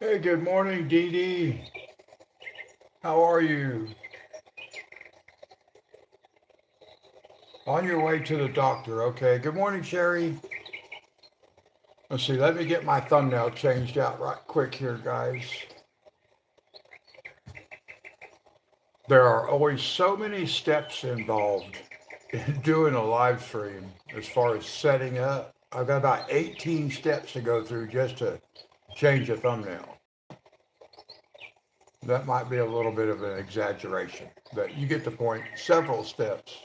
Hey, good morning, Dee Dee. How are you? On your way to the doctor, okay. Good morning, Sherry. Let's see, let me get my thumbnail changed out right quick here, guys. There are always so many steps involved in doing a live stream as far as setting up. I've got about 18 steps to go through just to change a thumbnail. That might be a little bit of an exaggeration, but you get the point. Several steps.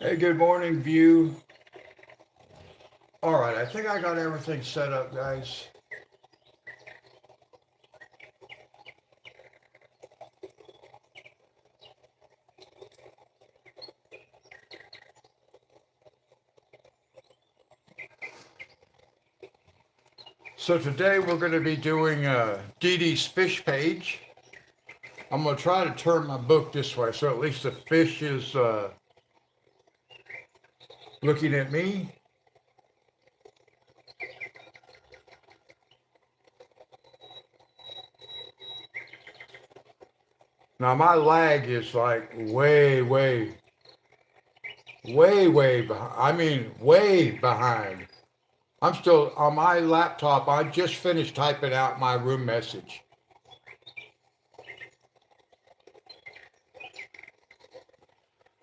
Hey, good morning, View. All right, I think I got everything set up, guys. So today we're going to be doing Dee Dee's fish page. I'm going to try to turn my book this way so at least the fish is looking at me. Now my lag is like way behind. I mean, way behind. I'm still on my laptop. I just finished typing out my room message.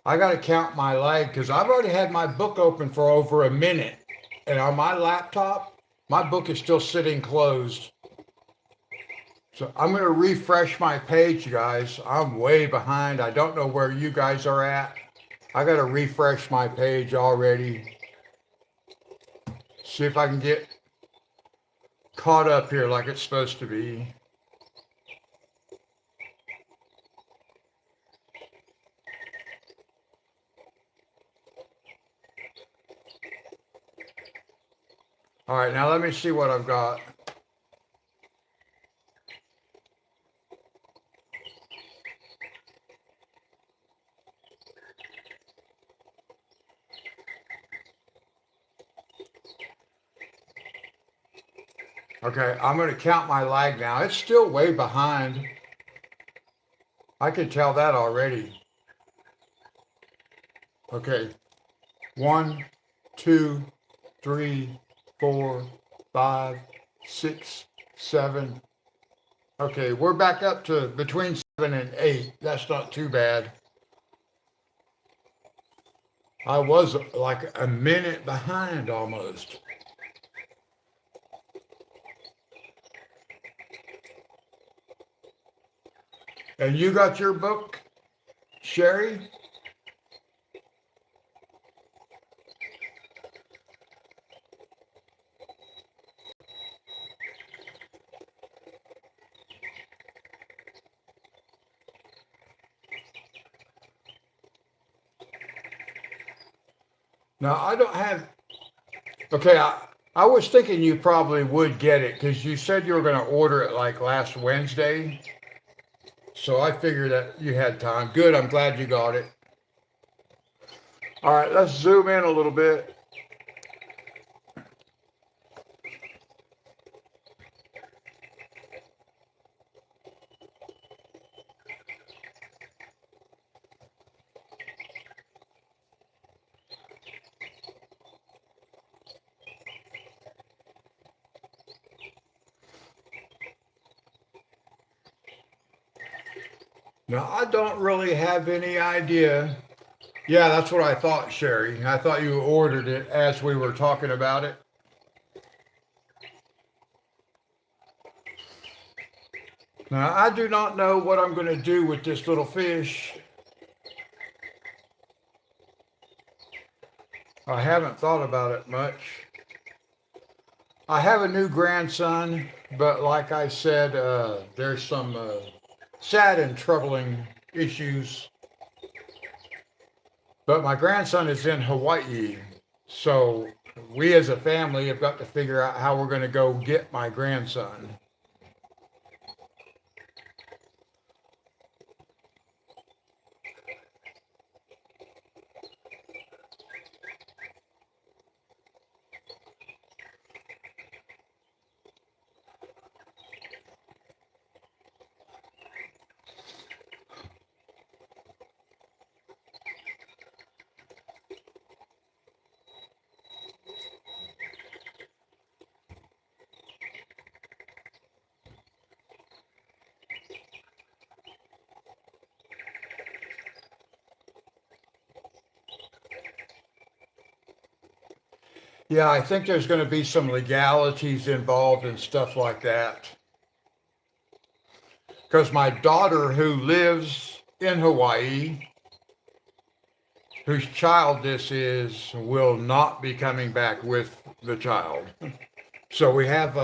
I got to count my lag because I've already had my book open for over a minute. And on my laptop, my book is still sitting closed. So I'm going to refresh my page, guys. I'm way behind. I don't know where you guys are at. I got to refresh my page already. See if I can get caught up here like it's supposed to be. All right, now let me see what I've got. Okay, I'm going to count my lag now. It's still way behind. I can tell that already. Okay, 1, 2, 3, 4, 5, 6, 7. Okay, we're back up to between 7 and 8. That's not too bad. I was like a minute behind almost. And you got your book, Sherry? No, I don't have. Okay, I was thinking you probably would get it because you said you were going to order it like last Wednesday. So I figured that you had time. Good, I'm glad you got it. All right, let's zoom in a little bit. Now, I don't really have any idea. Yeah, that's what I thought, Sherry. I thought you ordered it as we were talking about it. Now, I do not know what I'm going to do with this little fish. I haven't thought about it much. I have a new grandson, but like I said, there's some sad and troubling issues. But my grandson is in Hawaii, so we as a family have got to figure out how we're going to go get my grandson. Yeah, I think there's going to be some legalities involved and stuff like that. Because my daughter, who lives in Hawaii, whose child this is, will not be coming back with the child. So we have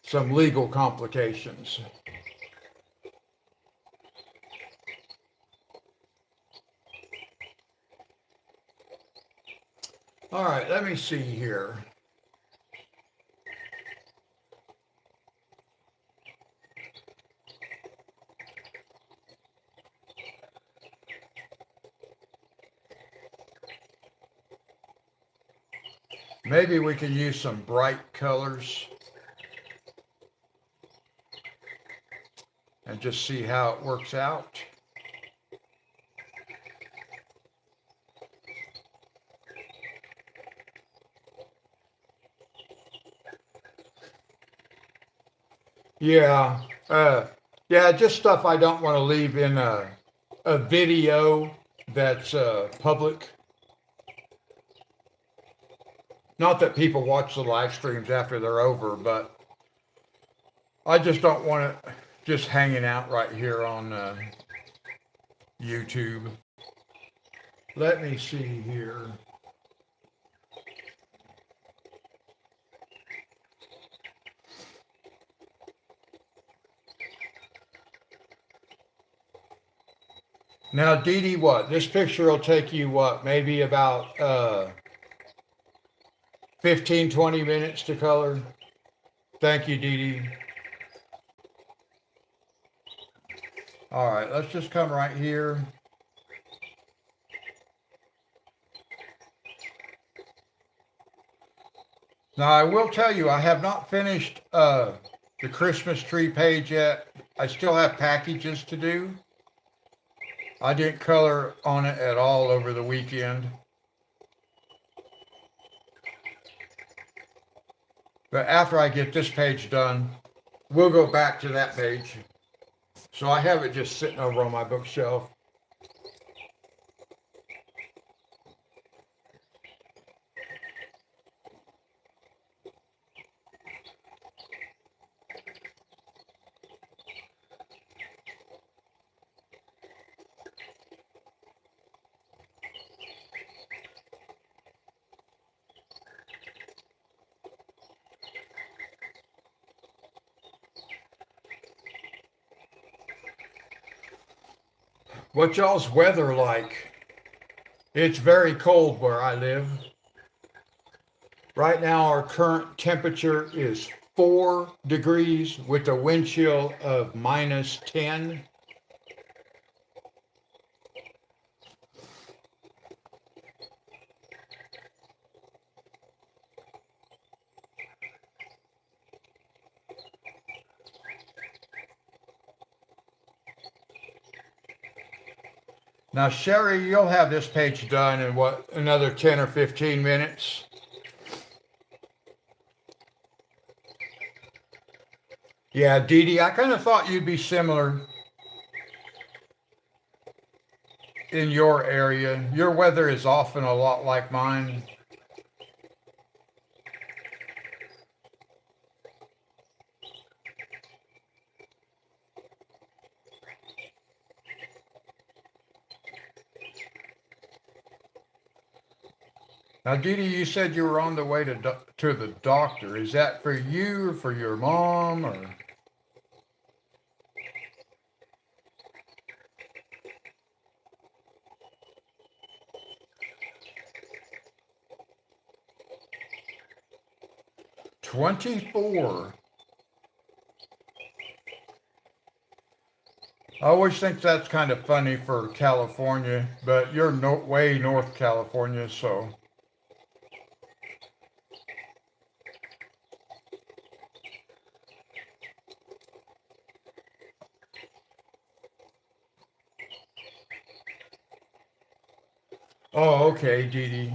some legal complications. All right, let me see here. Maybe we can use some bright colors and just see how it works out. Yeah, yeah, just stuff I don't want to leave in a video that's public. Not that people watch the live streams after they're over, but I just don't want it just hanging out right here on YouTube. Let me see here. Now, Dee Dee, what? This picture will take you what? Maybe about 15, 20 minutes to color. Thank you, Dee Dee. All right, let's just come right here. Now, I will tell you, I have not finished the Christmas tree page yet. I still have packages to do. I didn't color on it at all over the weekend. But after I get this page done, we'll go back to that page. So I have it just sitting over on my bookshelf. What y'all's weather like? It's very cold where I live. Right now, our current temperature is 4 degrees with a wind chill of -10. Now, Sherry, you'll have this page done in what, another 10 or 15 minutes? Yeah, Dee Dee, I kind of thought you'd be similar in your area. Your weather is often a lot like mine. Now, Dee Dee, you said you were on the way to the doctor. Is that for you or for your mom or? 24. I always think that's kind of funny for California, but you're way North California, so. Oh, okay, Dee Dee.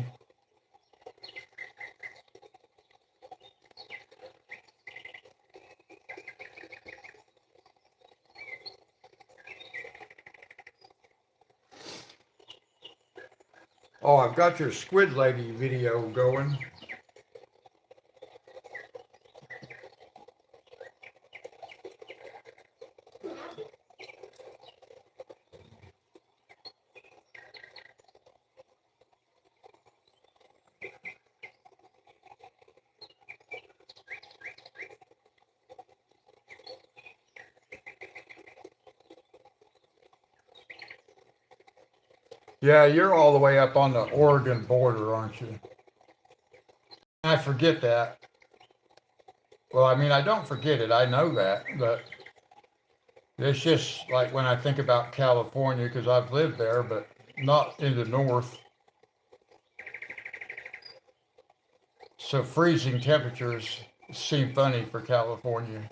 Oh, I've got your Squid Lady video going. Yeah, you're all the way up on the Oregon border, aren't you? I forget that. Well, I mean, I don't forget it. I know that, but it's just like when I think about California, because I've lived there, but not in the north. So freezing temperatures seem funny for California.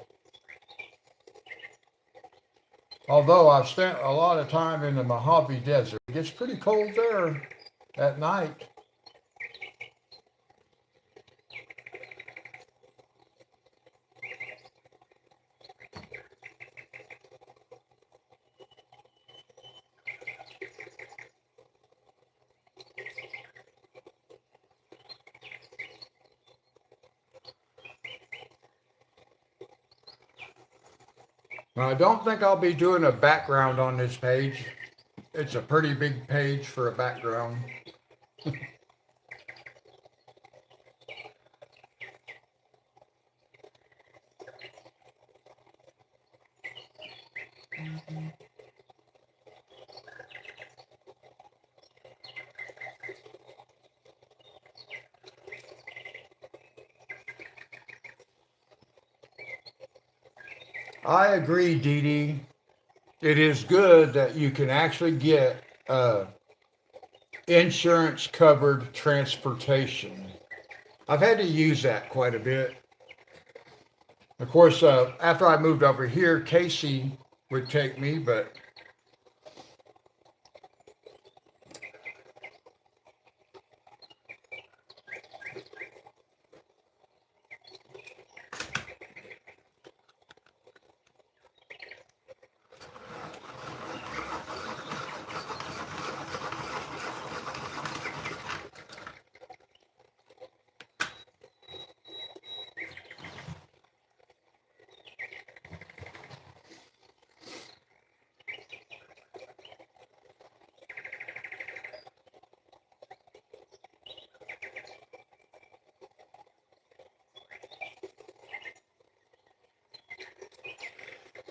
Although I've spent a lot of time in the Mojave Desert, it gets pretty cold there at night. Now, I don't think I'll be doing a background on this page. It's a pretty big page for a background. I agree, Dee Dee. It is good that you can actually get insurance covered transportation. I've had to use that quite a bit. Of course, after I moved over here, Casey would take me, but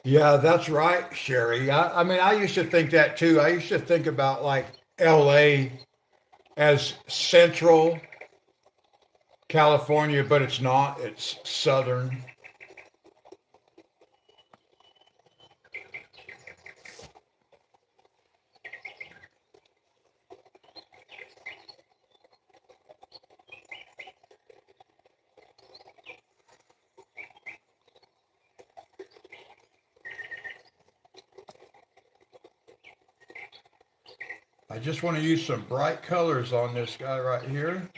yeah, that's right, Sherry. I mean, I used to think that too. I used to think about like LA as central California, but it's not. It's southern. I just want to use some bright colors on this guy right here.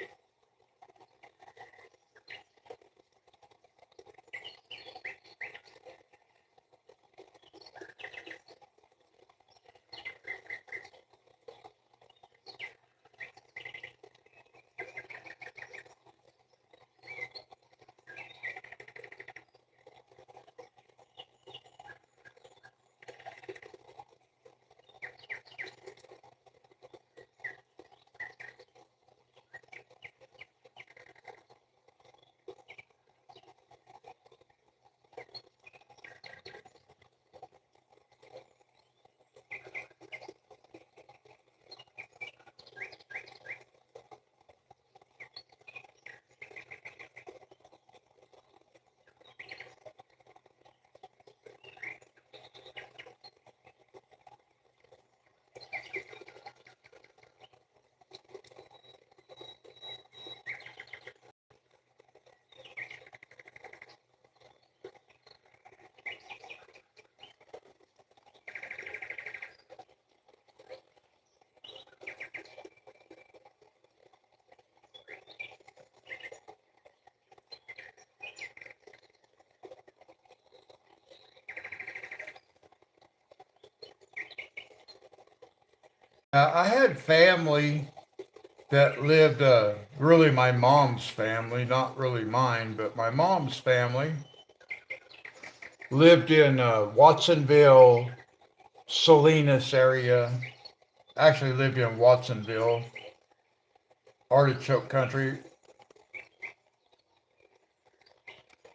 I had family that lived, really my mom's family, not really mine, but my mom's family lived in Watsonville, Salinas area. Actually lived in Watsonville, Artichoke Country.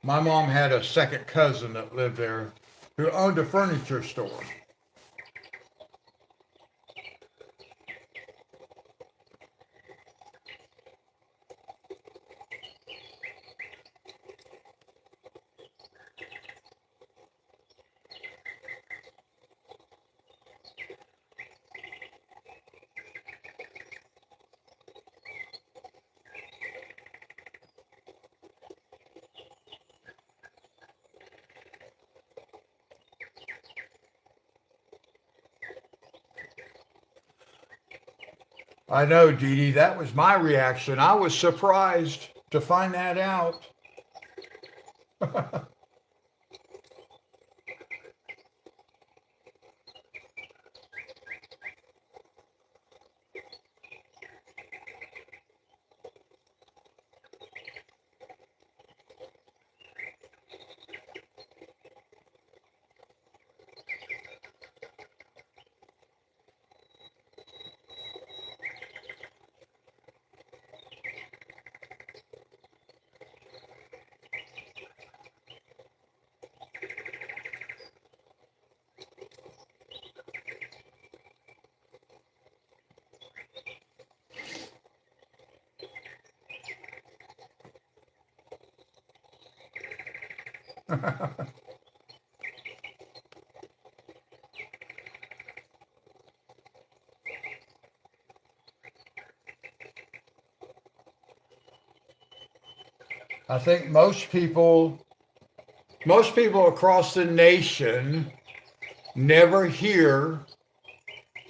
My mom had a second cousin that lived there who owned a furniture store. I know, Dee Dee, that was my reaction. I was surprised to find that out. I think most people across the nation never hear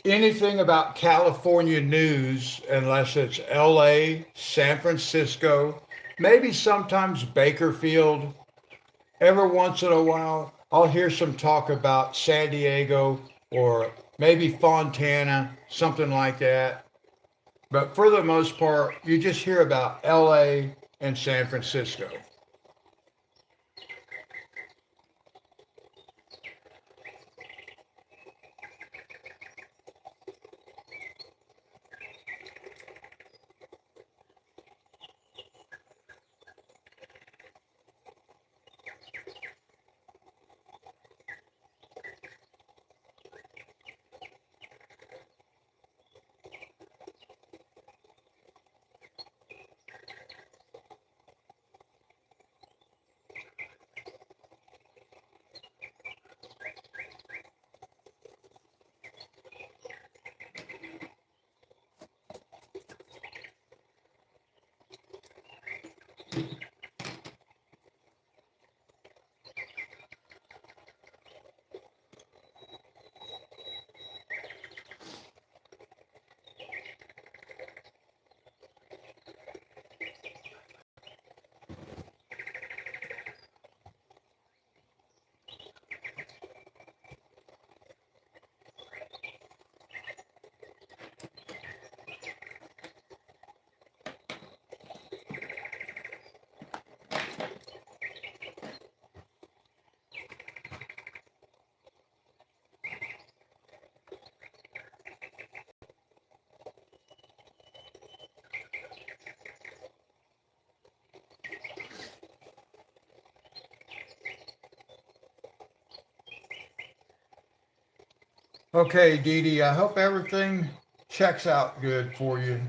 anything about California news unless it's LA, San Francisco, maybe sometimes Bakerfield. Every once in a while, I'll hear some talk about San Diego or maybe Fontana, something like that. But for the most part, you just hear about LA and San Francisco. Okay, Dee Dee, I hope everything checks out good for you.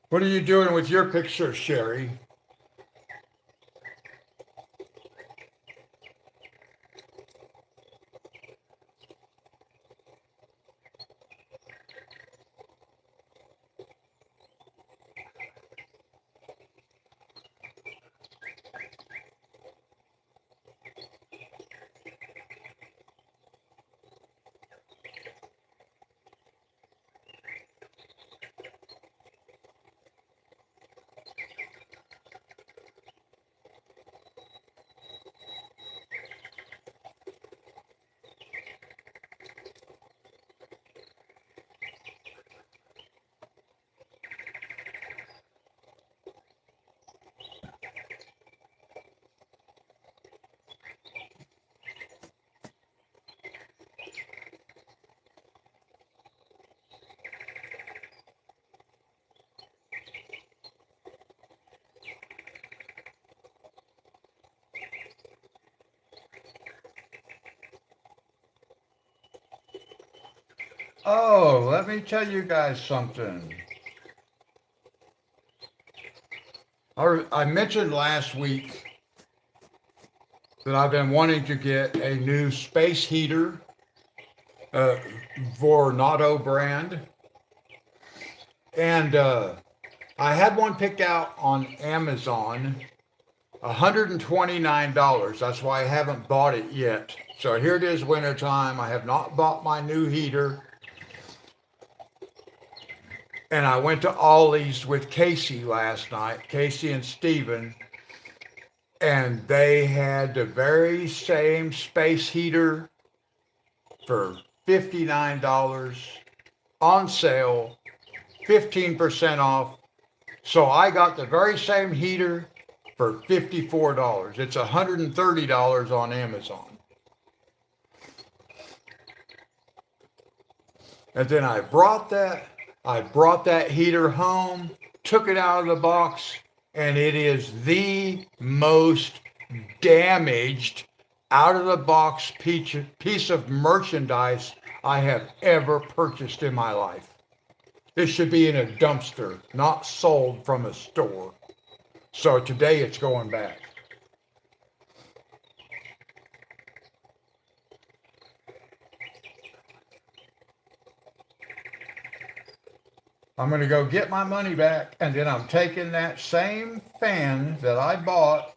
What are you doing with your picture, Sherry? Oh, let me tell you guys something. I mentioned last week that I've been wanting to get a new space heater, uh, Vornado brand, and I had one picked out on Amazon, $129. That's why I haven't bought it yet. So here it is, wintertime. I have not bought my new heater, and I went to Ollie's with Casey last night, Casey and Steven, and they had the very same space heater for $59 on sale, 15% off. So I got the very same heater for $54. It's $130 on Amazon. And then I brought that heater home, took it out of the box, and it is the most damaged out of the box piece of merchandise I have ever purchased in my life. It should be in a dumpster, not sold from a store. So today it's going back. I'm going to go get my money back, and then I'm taking that same fan that I bought.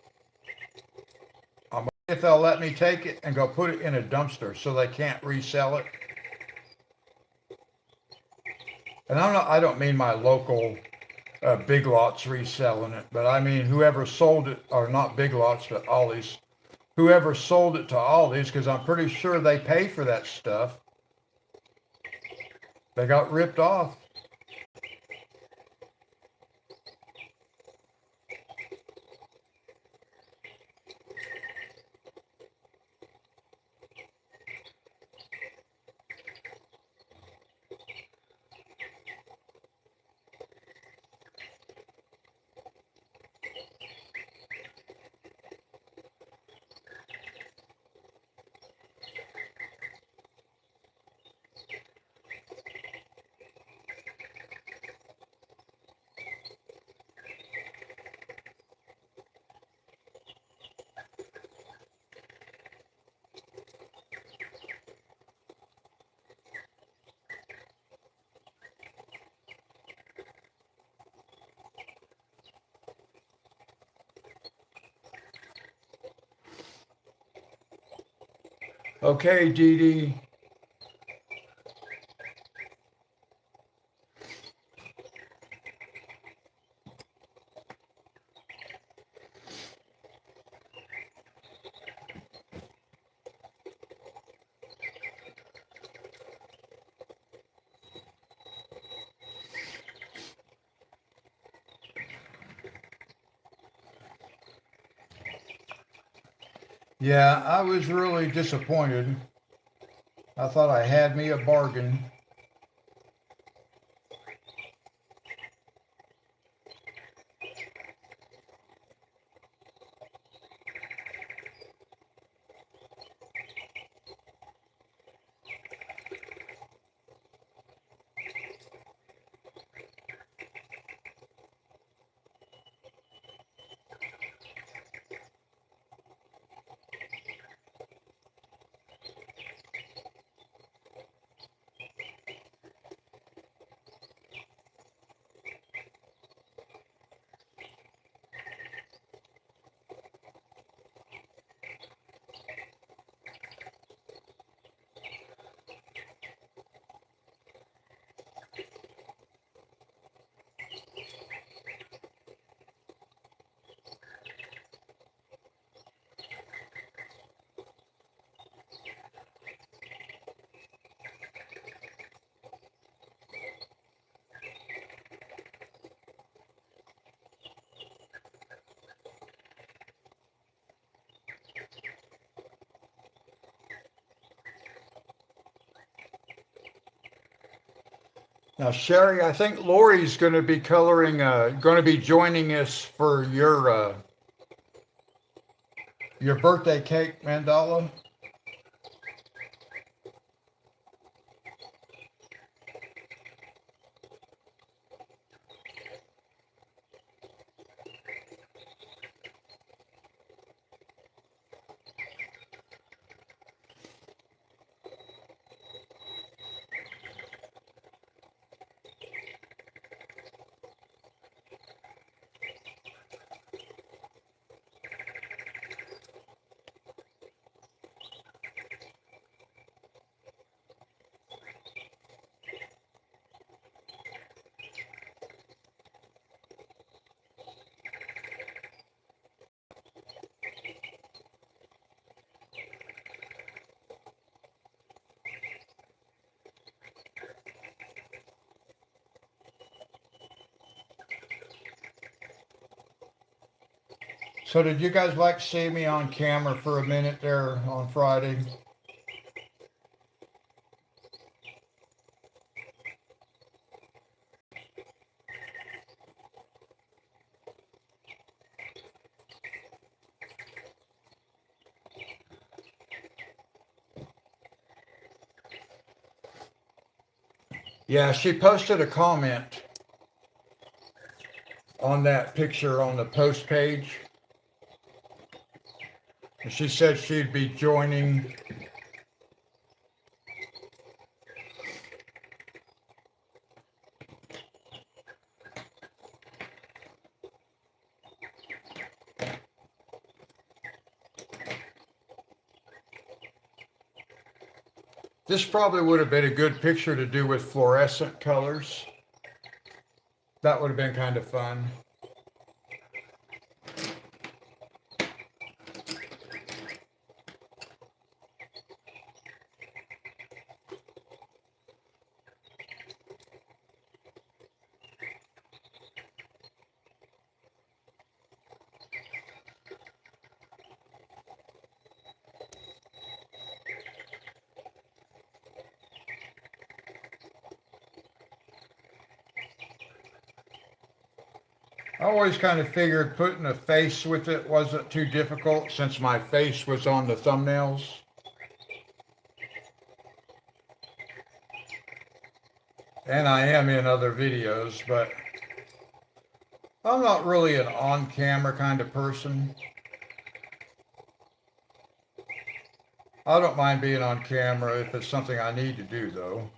I'm going to see if they'll let me take it and go put it in a dumpster so they can't resell it. And I don't mean my local Big Lots reselling it, but I mean whoever sold it, or not Big Lots, but Ollie's, whoever sold it to Ollie's, because I'm pretty sure they pay for that stuff. They got ripped off. Okay, Dee Dee. Yeah, I was really disappointed. I thought I had me a bargain. Now, Sherry, I think Lori's going to be going to be joining us for your birthday cake mandala. So did you guys like see me on camera for a minute there on Friday? Yeah, she posted a comment on that picture on the post page. And she said she'd be joining. This probably would have been a good picture to do with fluorescent colors. That would have been kind of fun. I always kind of figured putting a face with it wasn't too difficult since my face was on the thumbnails. And I am in other videos, but I'm not really an on-camera kind of person. I don't mind being on camera if it's something I need to do, though.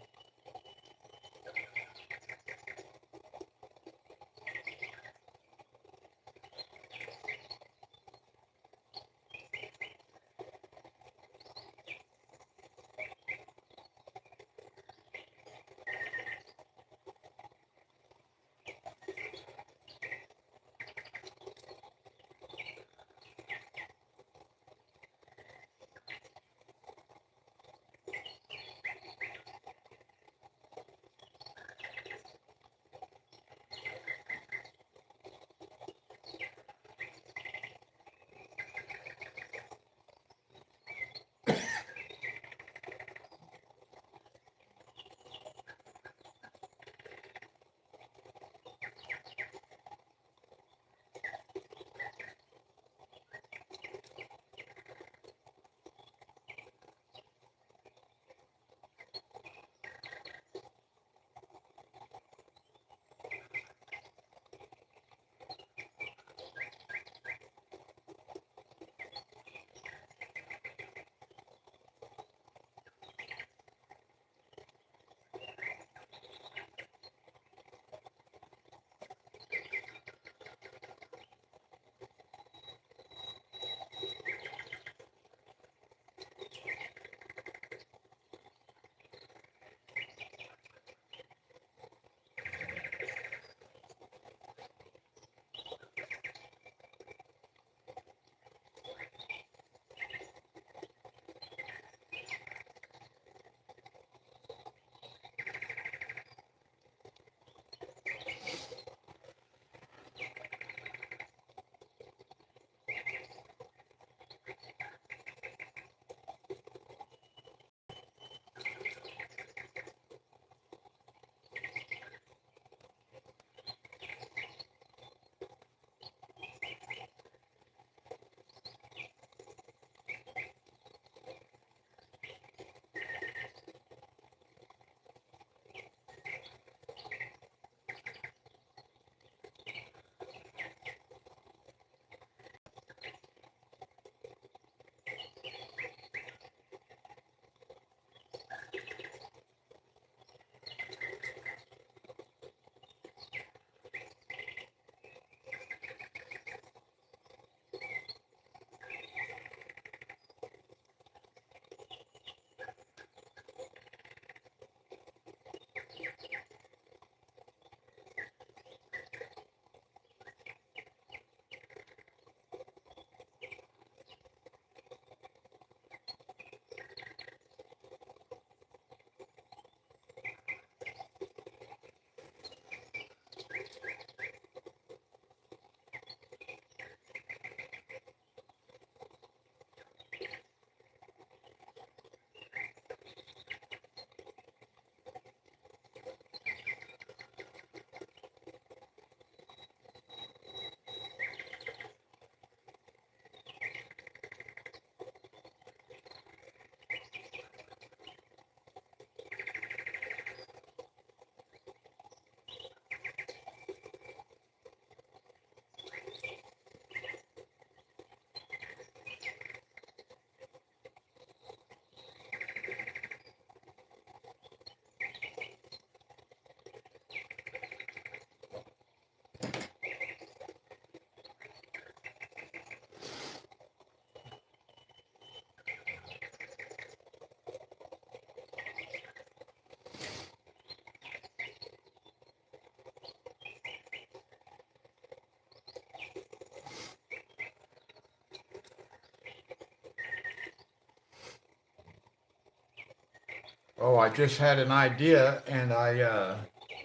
Oh, I just had an idea, and I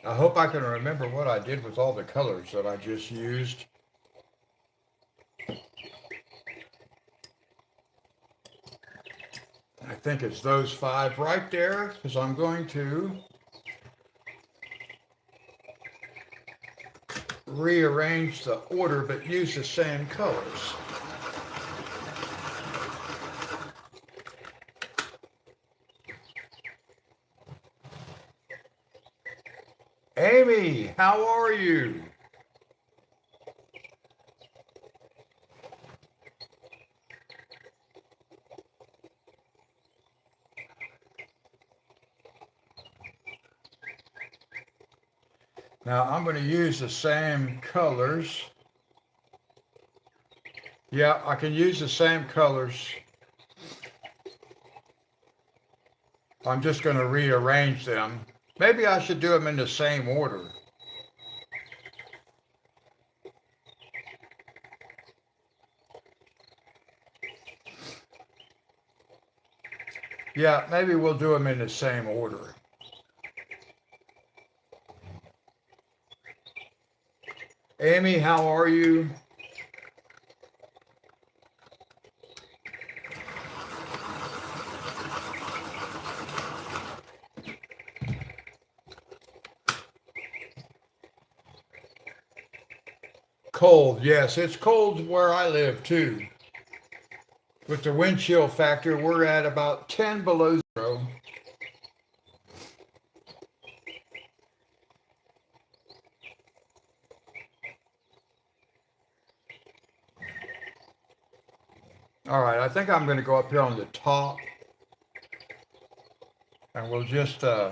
hope I can remember what I did with all the colors that I just used. I think it's those five right there, because I'm going to rearrange the order but use the same colors. Amy, how are you? Now I'm going to use the same colors. Yeah, I can use the same colors. I'm just going to rearrange them. Maybe I should do them in the same order. Yeah, maybe we'll do them in the same order. Amy, how are you? Cold, yes, it's cold where I live too. With the wind chill factor, we're at about 10 below zero. All right, I think I'm going to go up here on the top and we'll just, I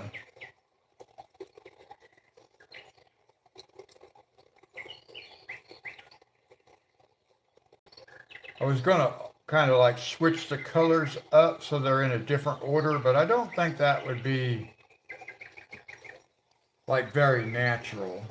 was going to kind of like switch the colors up so they're in a different order, but I don't think that would be like very natural.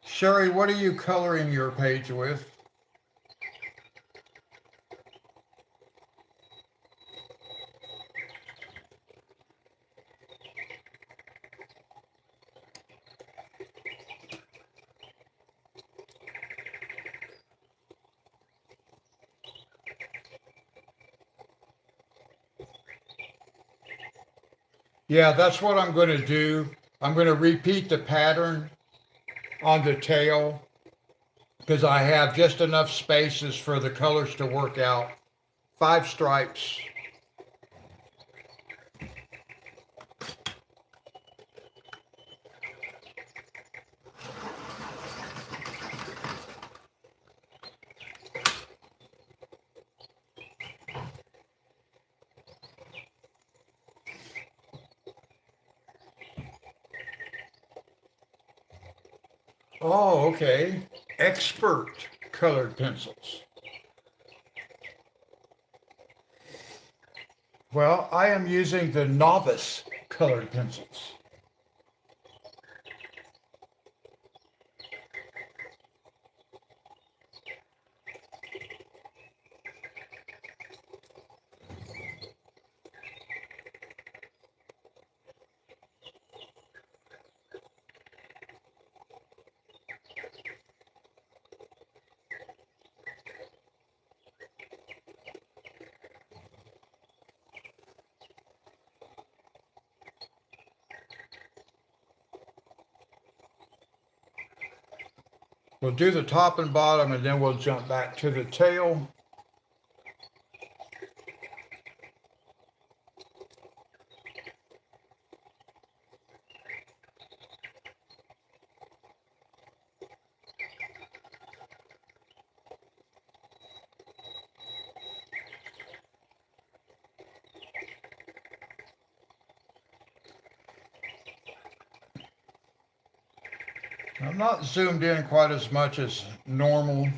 Sherry, what are you coloring your page with? Yeah, that's what I'm going to do. I'm going to repeat the pattern on the tail because I have just enough spaces for the colors to work out. 5 stripes. Oh, okay. Expert colored pencils. Well, I am using the novice colored pencils. We'll do the top and bottom and then we'll jump back to the tail. I'm not zoomed in quite as much as normal,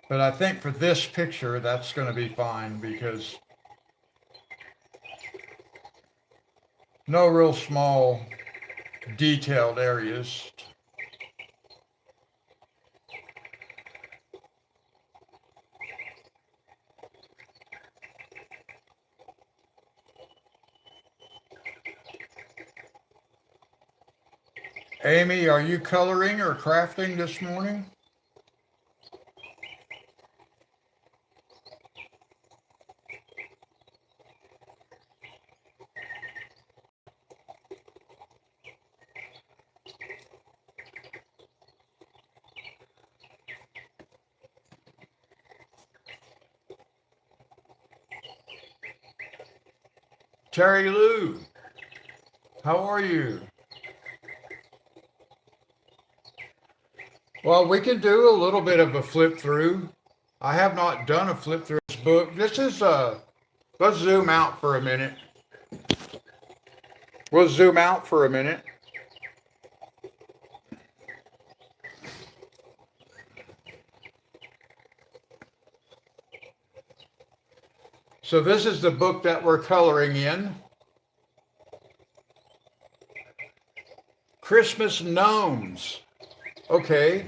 but I think for this picture, that's going to be fine because no real small detailed areas. Amy, are you coloring or crafting this morning? Terry Lou, how are you? Well, we can do a little bit of a flip through. I have not done a flip through this book. This is let's zoom out for a minute. We'll zoom out for a minute. So this is the book that we're coloring in. Christmas Gnomes. Okay.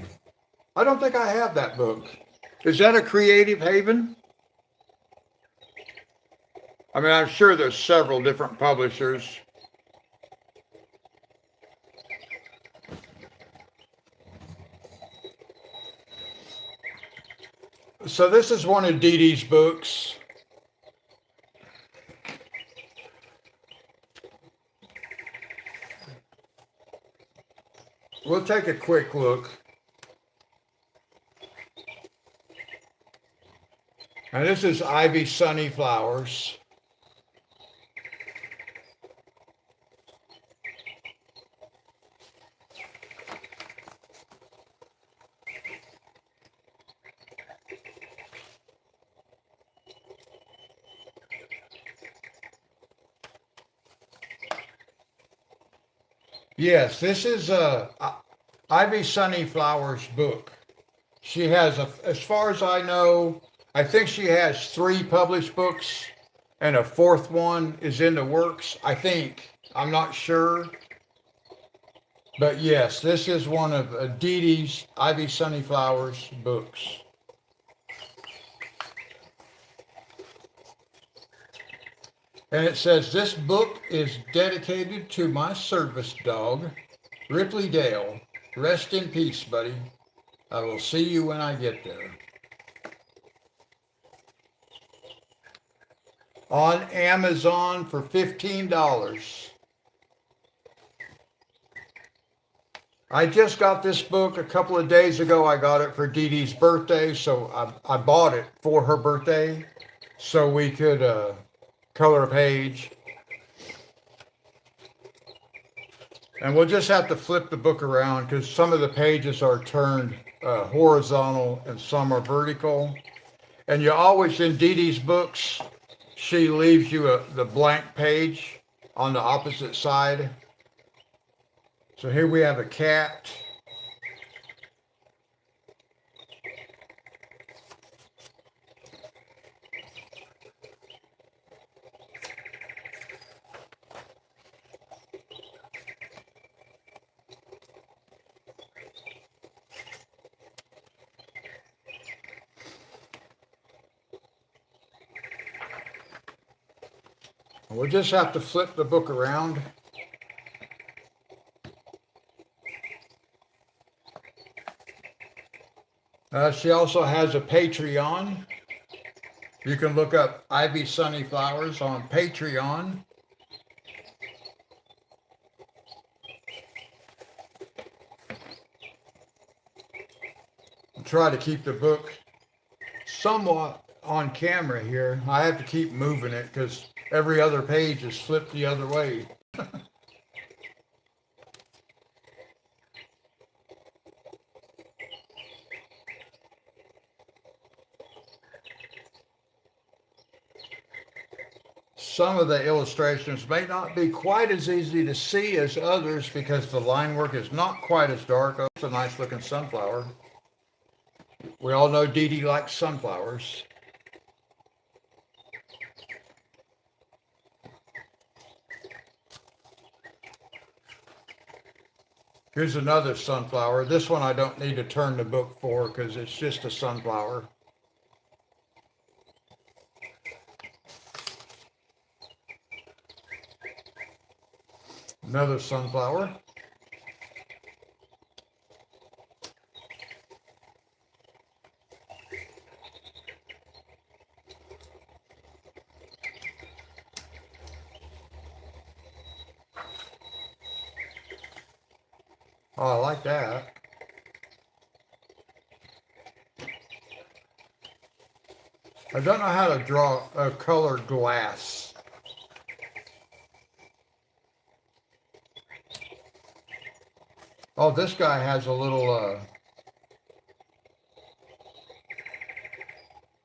I don't think I have that book. Is that a Creative Haven? I mean, I'm sure there's several different publishers. So this is one of Dee Dee's books. We'll take a quick look. And this is Ivy Sunny Flowers. Yes, this is Ivy Sunny Flowers' book. She has, as far as I know, I think she has 3 published books, and a 4th one is in the works. I think. I'm not sure. But yes, this is one of Dee Dee's Ivy Sunny Flowers books. And it says, this book is dedicated to my service dog, Ripley Dale. Rest in peace, buddy. I will see you when I get there. On Amazon for $15. I just got this book a couple of days ago. I got it for Dee Dee's birthday, so I bought it for her birthday so we could color a page. And we'll just have to flip the book around because some of the pages are turned horizontal and some are vertical. And you always, in Dee Dee's books, she leaves you the blank page on the opposite side. So here we have a cat. We'll just have to flip the book around. She also has a Patreon. You can look up Ivy Sunny Flowers on Patreon. I'll try to keep the book somewhat on camera here. I have to keep moving it because every other page is flipped the other way. some of the illustrations may not be quite as easy to see as others because the line work is not quite as dark. Oh, it's a nice looking sunflower. We all know Dee Dee likes sunflowers. Here's another sunflower. This one I don't need to turn the book for because it's just a sunflower. Another sunflower. Oh, I like that. I don't know how to draw a colored glass. Oh, this guy has a little,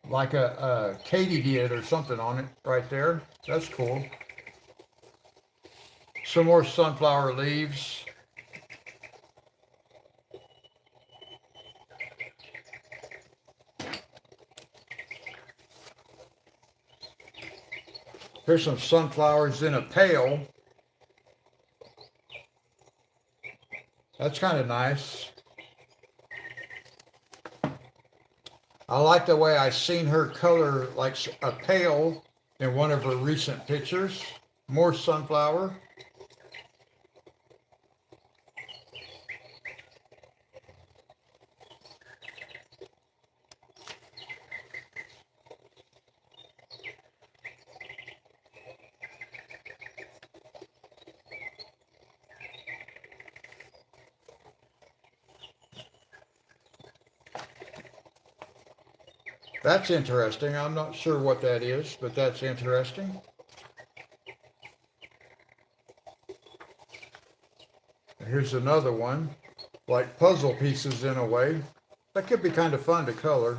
like a katydid or something on it right there. That's cool. Some more sunflower leaves. Here's some sunflowers in a pail. That's kind of nice. I like the way I seen her color like a pail in one of her recent pictures. More sunflower. That's interesting. I'm not sure what that is, but that's interesting. Here's another one, like puzzle pieces in a way. That could be kind of fun to color.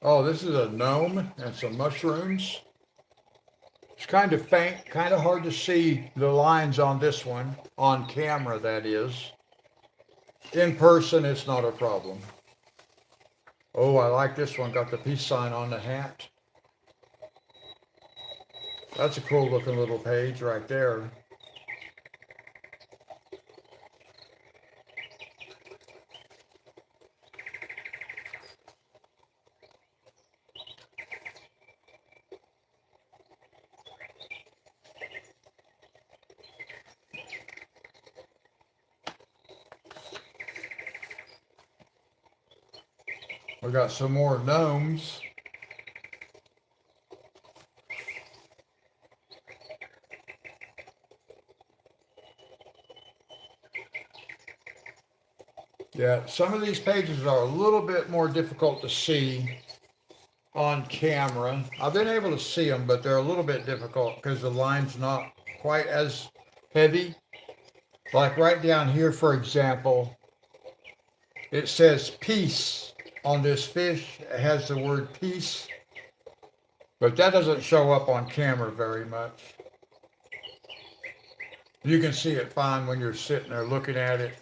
Oh, this is a gnome and some mushrooms. It's kind of faint, kind of hard to see the lines on this one, on camera that is. In person, it's not a problem. Oh, I like this one, got the peace sign on the hat. That's a cool looking little page right there. We got some more gnomes. Yeah, some of these pages are a little bit more difficult to see on camera. I've been able to see them, but they're a little bit difficult because the line's not quite as heavy. Like right down here, for example, it says peace on this fish. It has the word peace, but that doesn't show up on camera very much. You can see it fine when you're sitting there looking at it.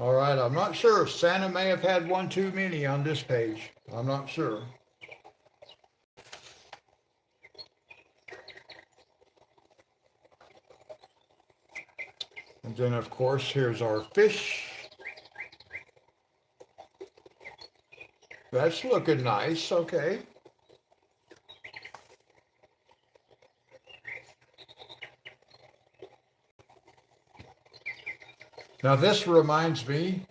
All right, I'm not sure. Santa may have had one too many on this page. I'm not sure. And then, of course, here's our fish. That's looking nice. Okay. Now, this reminds me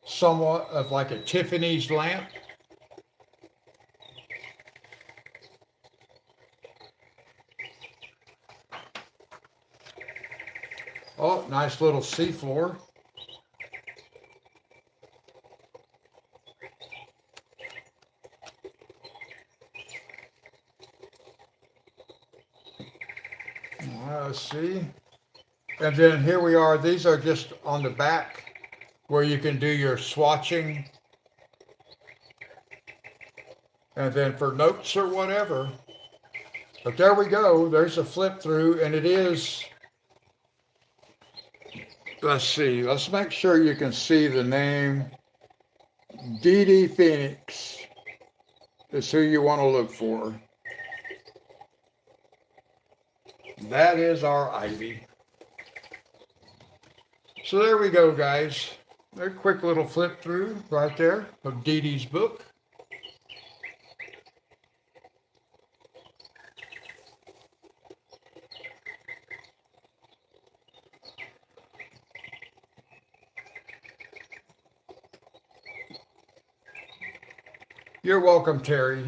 somewhat of like a Tiffany's lamp. Oh, nice little seafloor. Let's see. And then here we are. These are just on the back where you can do your swatching. And then for notes or whatever. But there we go. There's a flip through, and it is, let's see. Let's make sure you can see the name. Dee Dee Phoenix is who you want to look for. That is our Ivy. So there we go, guys. A quick little flip through right there of Dee Dee's book. You're welcome, Terry.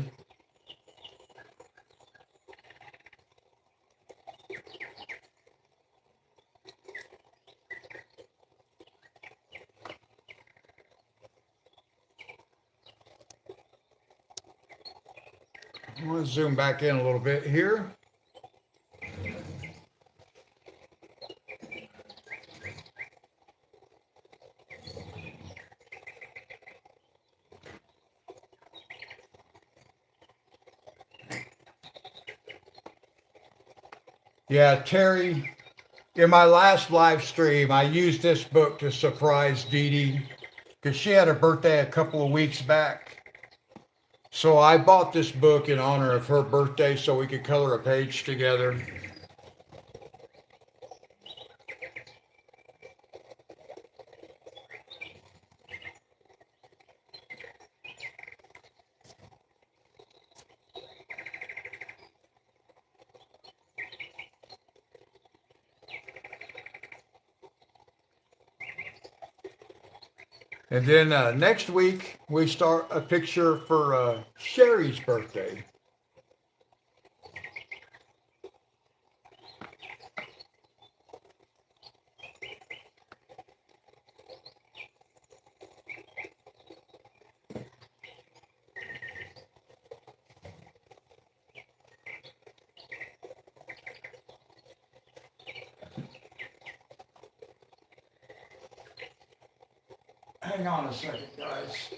I'm going to zoom back in a little bit here. Yeah, Terry, in my last live stream, I used this book to surprise Dee Dee because she had her birthday a couple of weeks back. So I bought this book in honor of her birthday so we could color a page together. And then next week, we start a picture for Sherry's birthday. Hang on a second, guys.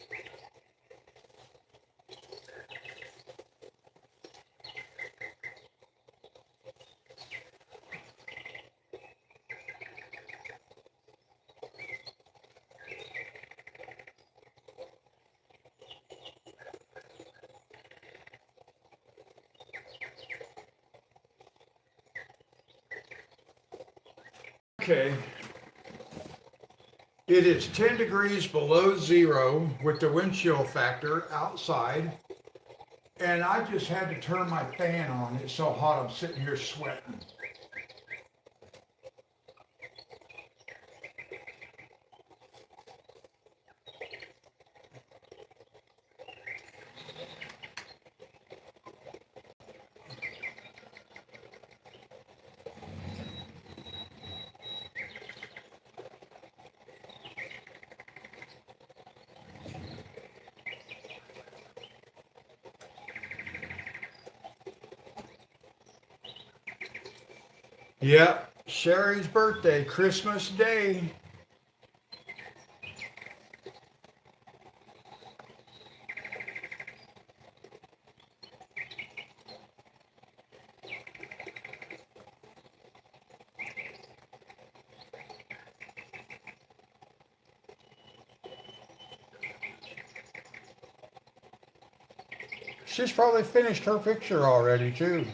Okay. It is 10 degrees below zero with the wind chill factor outside. And I just had to turn my fan on. It's so hot I'm sitting here sweating. Yep, Sherry's birthday, Christmas Day. She's probably finished her picture already, too.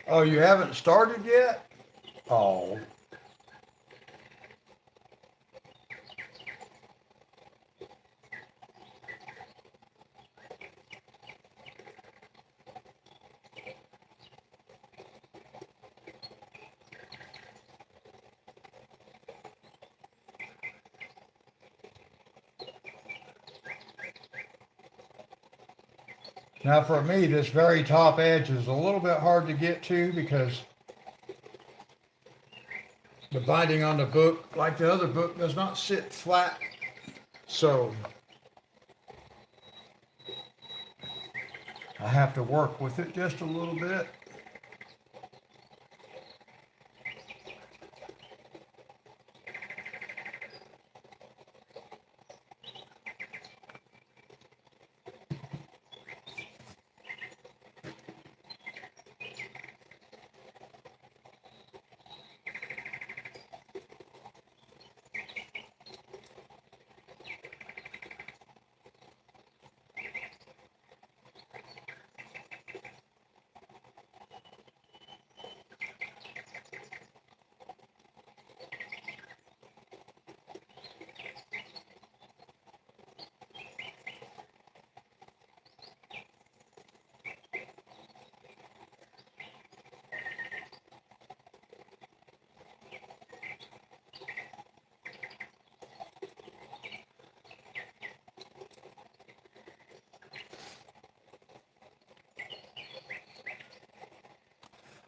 Oh, you haven't started yet? Oh. Now for me, this very top edge is a little bit hard to get to because the binding on the book, like the other book, does not sit flat. So I have to work with it just a little bit.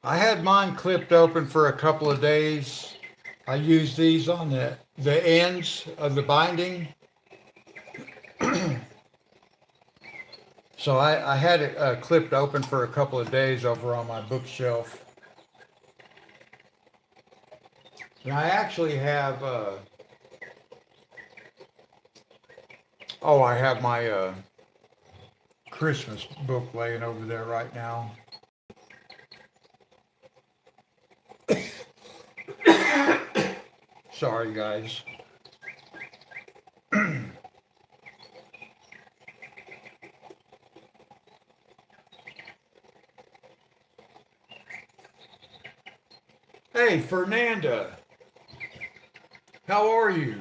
I had mine clipped open for a couple of days. I used these on the ends of the binding. So I had it clipped open for a couple of days over on my bookshelf. And I actually have, I have my Christmas book laying over there right now. Sorry, guys. Hey, Fernanda, how are you?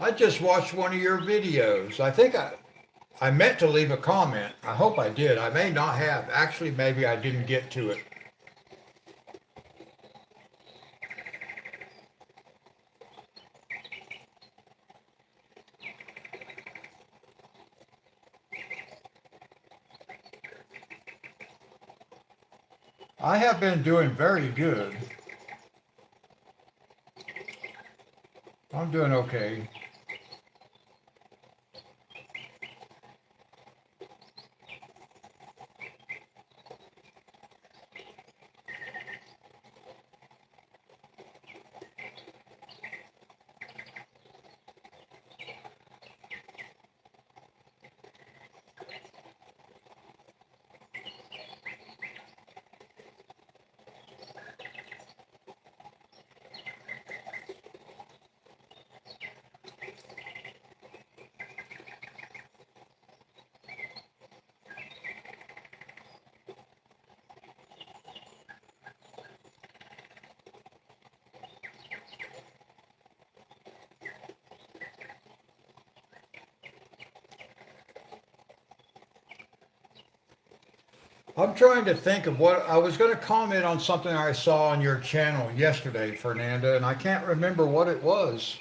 I just watched one of your videos. I meant to leave a comment. I hope I did. I may not have. Actually, maybe I didn't get to it. I have been doing very good. I'm doing okay. I'm trying to think of what I was going to comment on something I saw on your channel yesterday, Fernanda, and I can't remember what it was.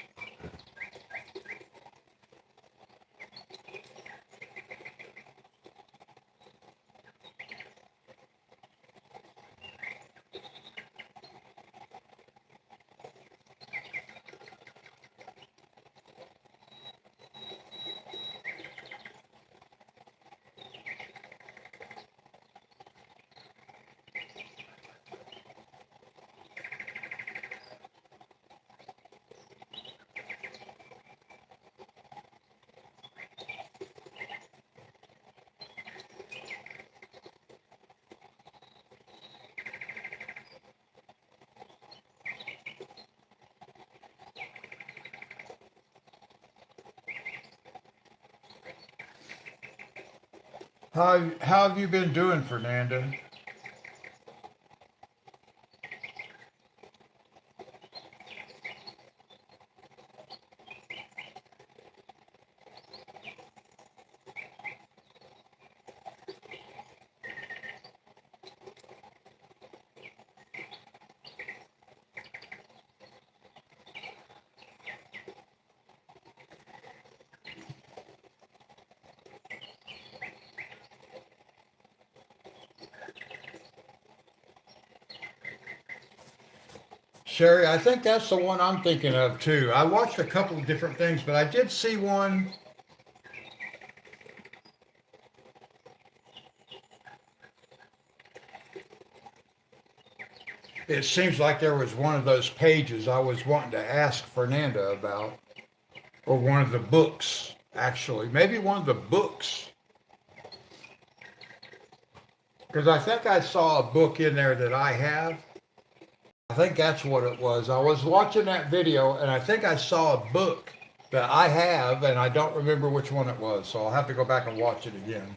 How have you been doing, Fernanda? Sherry, I think that's the one I'm thinking of too. I watched a couple of different things, but I did see one. It seems like there was one of those pages I was wanting to ask Fernanda about, or one of the books, actually. Maybe one of the books. Because I think I saw a book in there that I have. I think that's what it was. I was watching that video and I think I saw a book that I have and I don't remember which one it was. So I'll have to go back and watch it again.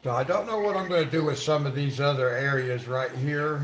So I don't know what I'm going to do with some of these other areas right here.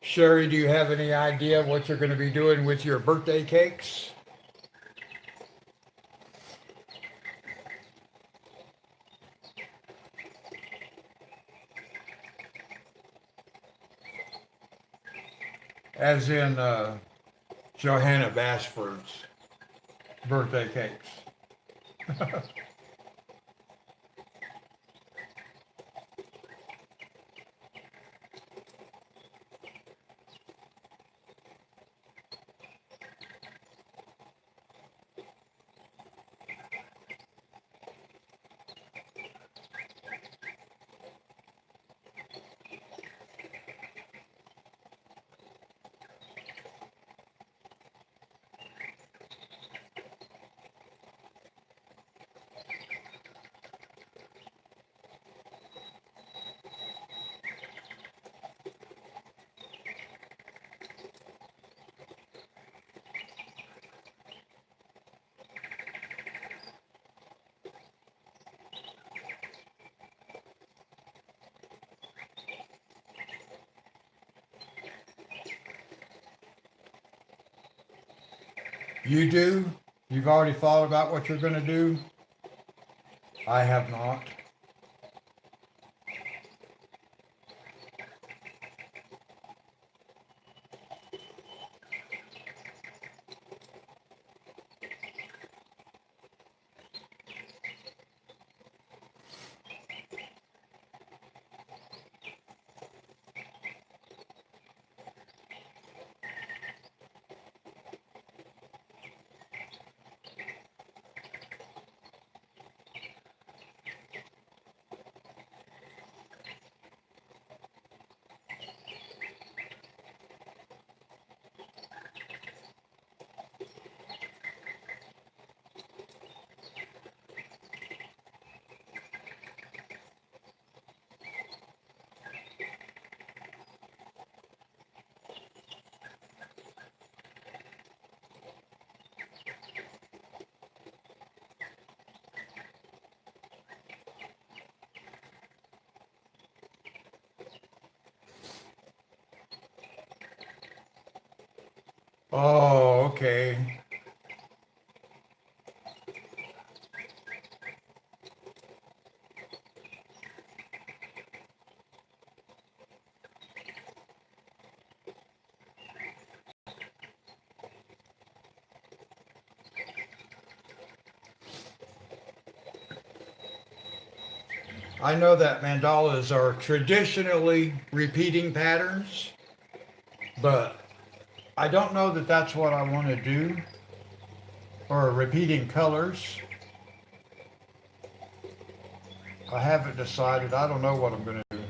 Sherry, do you have any idea what you're going to be doing with your birthday cakes? As in Johanna Bashford's birthday cakes. You do? You've already thought about what you're going to do? I have not. Oh, okay. I know that mandalas are traditionally repeating patterns, but I don't know that that's what I want to do, or repeating colors. I haven't decided. I don't know what I'm going to do.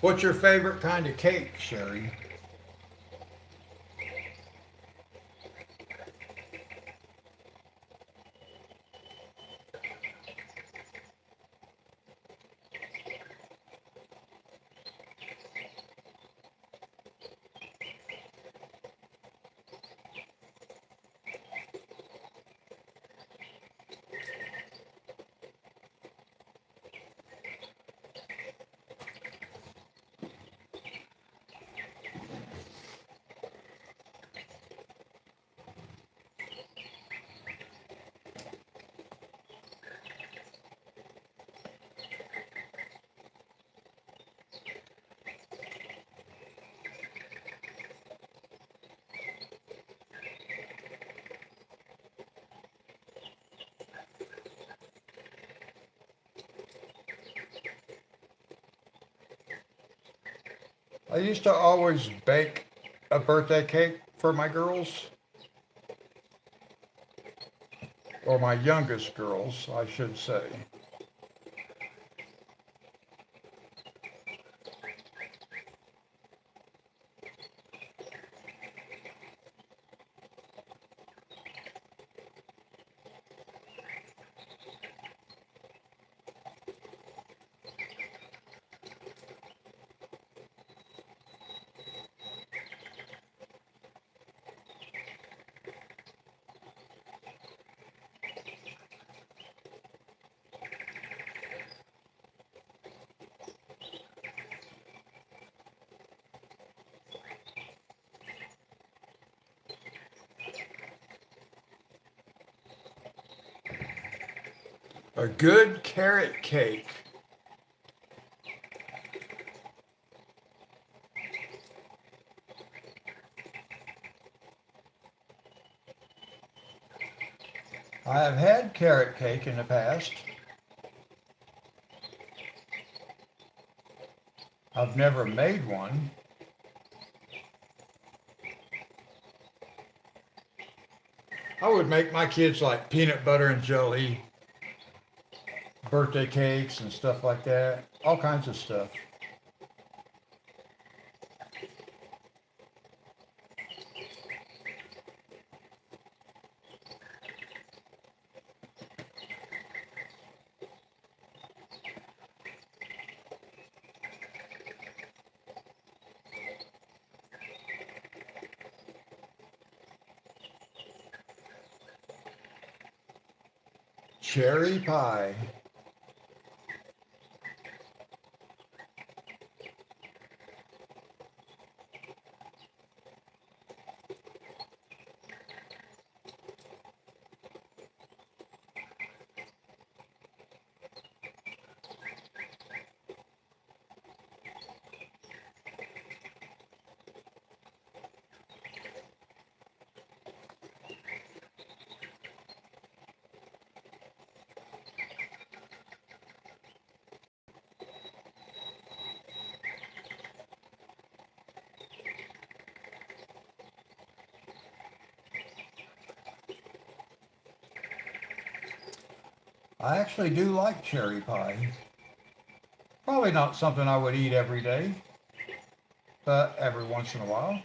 What's your favorite kind of cake, Sherry? I used to always bake a birthday cake for my girls, or my youngest girls, I should say. A good carrot cake. I have had carrot cake in the past. I've never made one. I would make my kids like peanut butter and jelly, birthday cakes and stuff like that. All kinds of stuff. Cherry pie. I actually do like cherry pie. Probably not something I would eat every day, but every once in a while.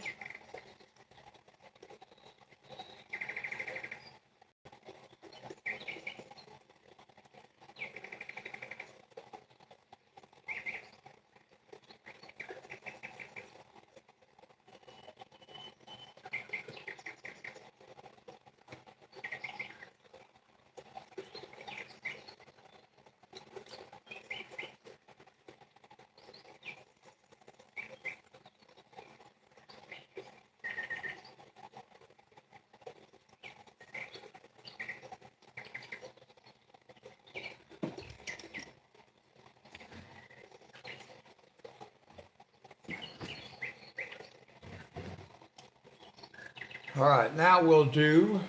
All right, now we'll do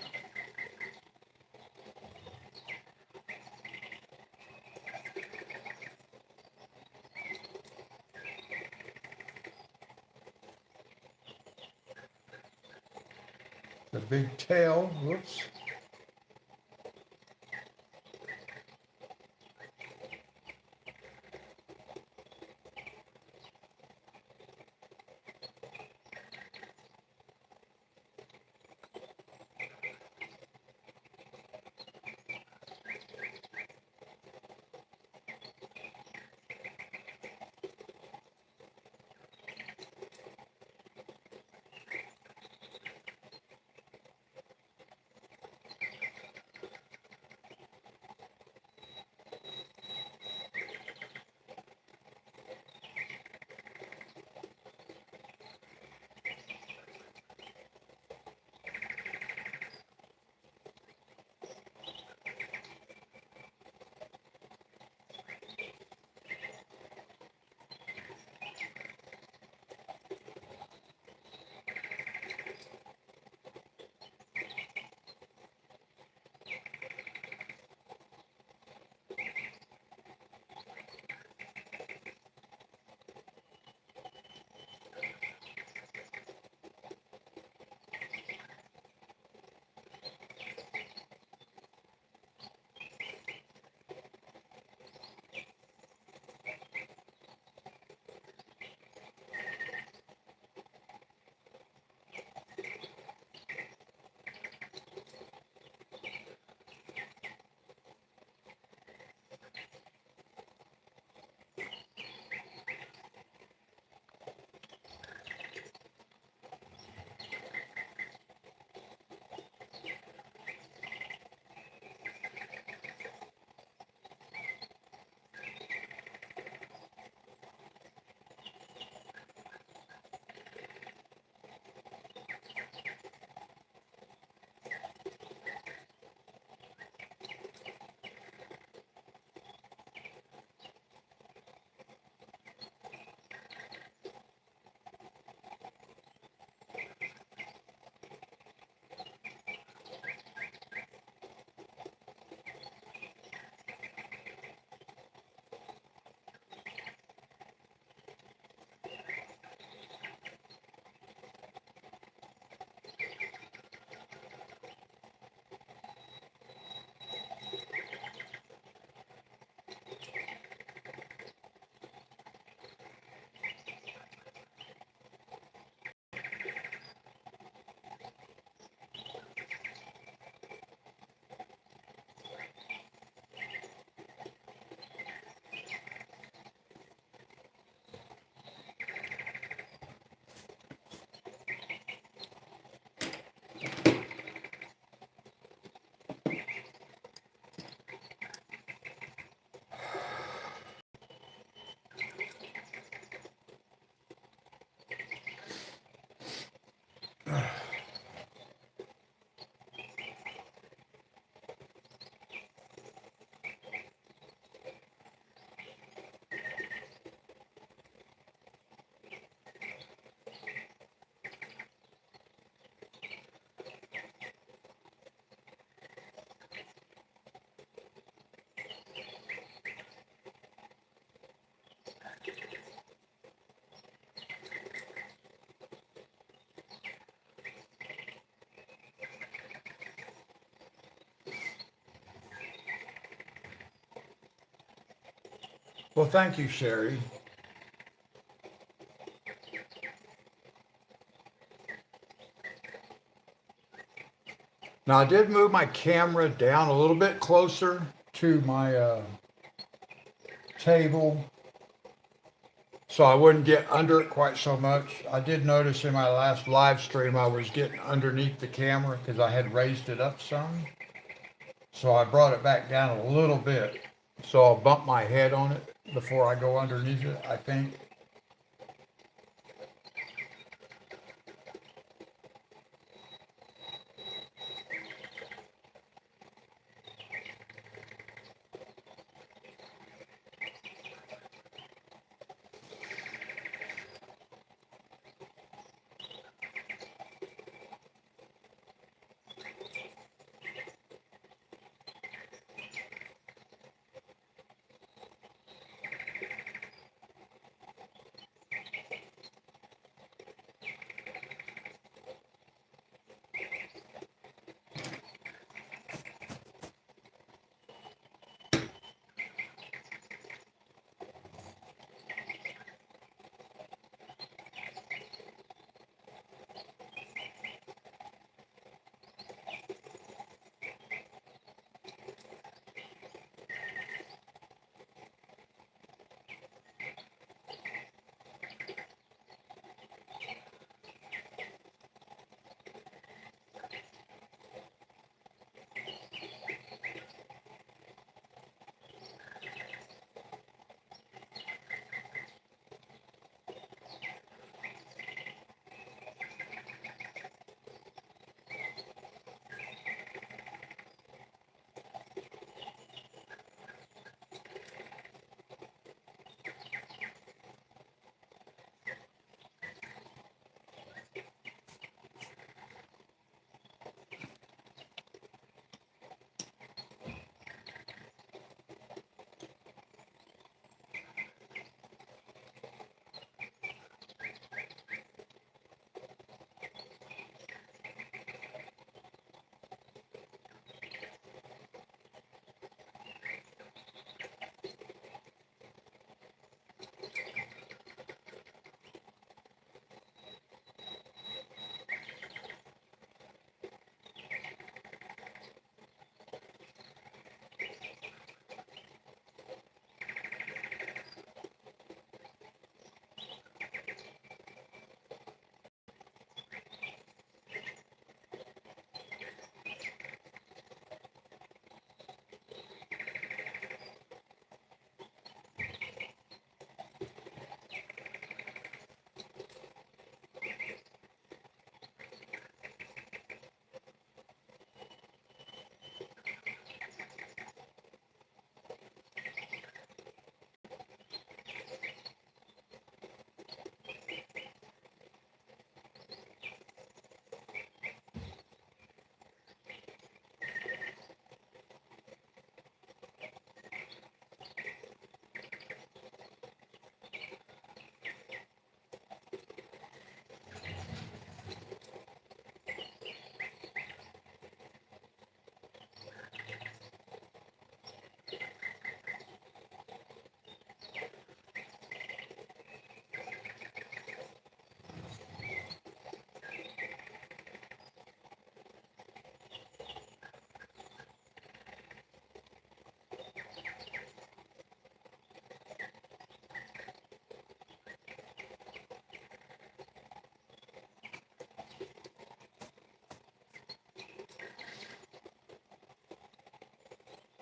the big tail. Whoops. Well, thank you, Sherry. Now, I did move my camera down a little bit closer to my table so I wouldn't get under it quite so much. I did notice in my last live stream I was getting underneath the camera because I had raised it up some. So I brought it back down a little bit. So I'll bump my head on it before I go underneath it, I think.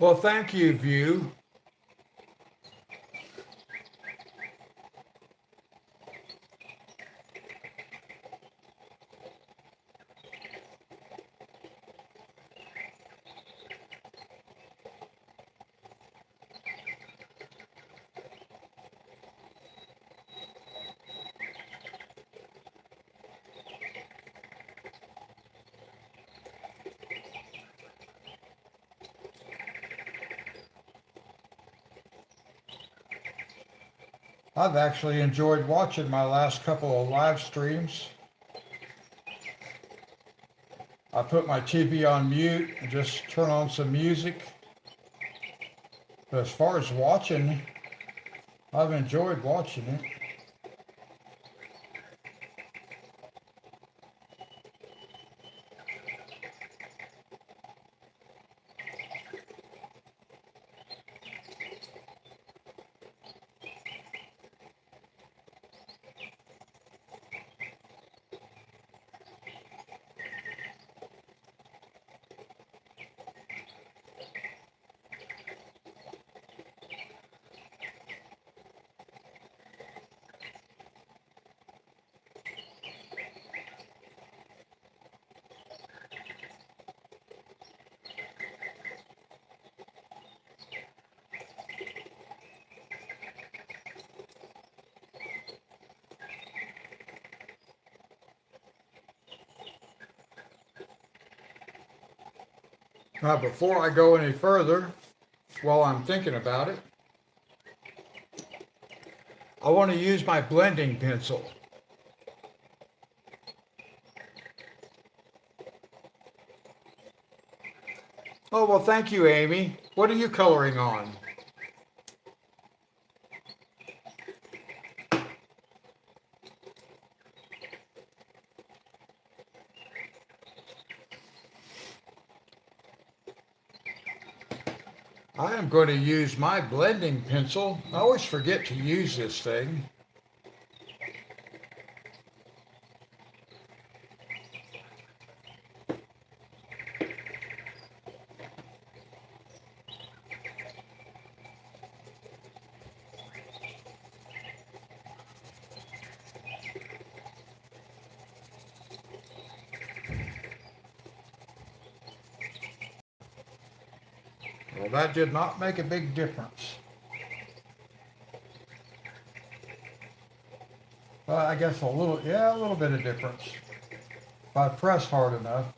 Well, thank you, View. I've actually enjoyed watching my last couple of live streams. I put my TV on mute and just turn on some music. But as far as watching, I've enjoyed watching it. Now, before I go any further, while I'm thinking about it, I want to use my blending pencil. Oh, well, thank you, Amy. What are you coloring on? I am going to use my blending pencil. I always forget to use this thing. Well, that did not make a big difference. I guess a little bit of difference. If I press hard enough.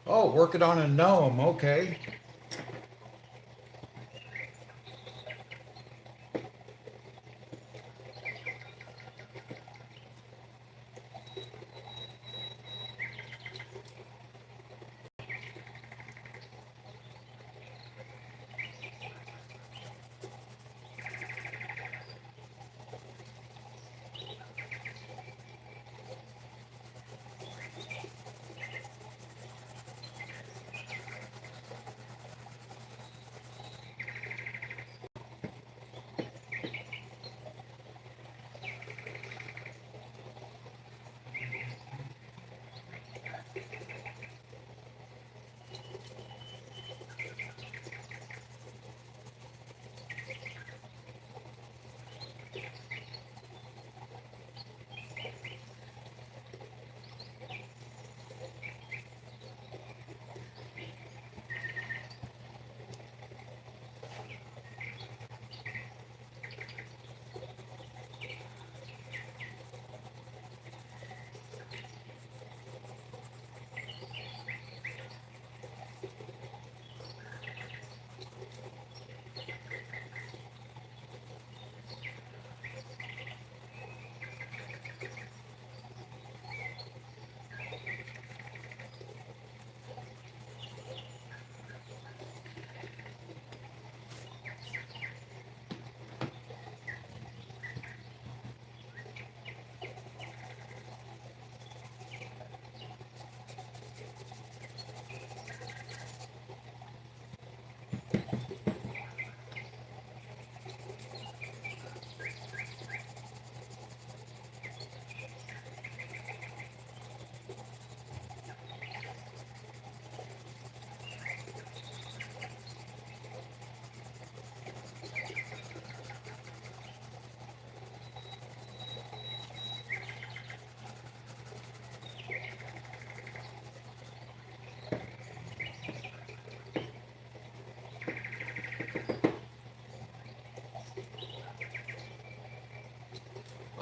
Oh, working on a gnome. Okay.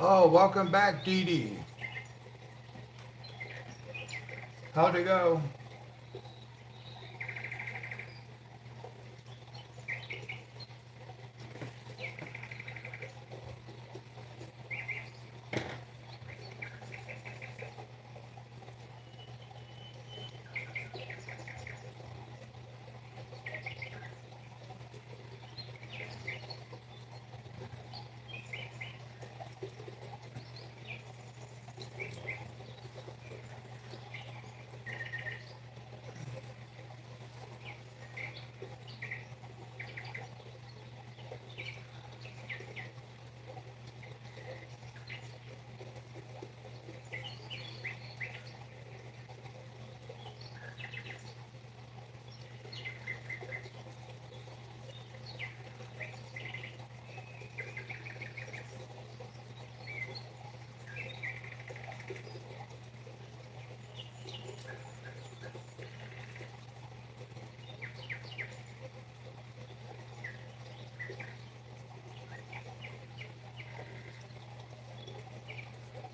Oh, welcome back, Dee Dee. How'd it go?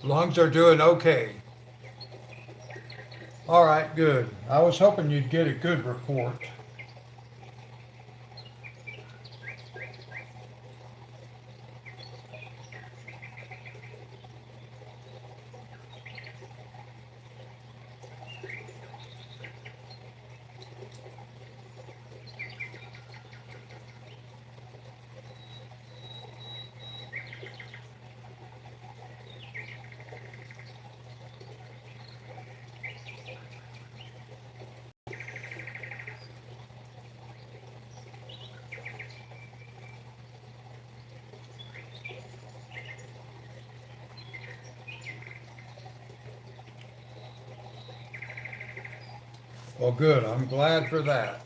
Lungs are doing okay. All right, good. I was hoping you'd get a good report. Well, good. I'm glad for that.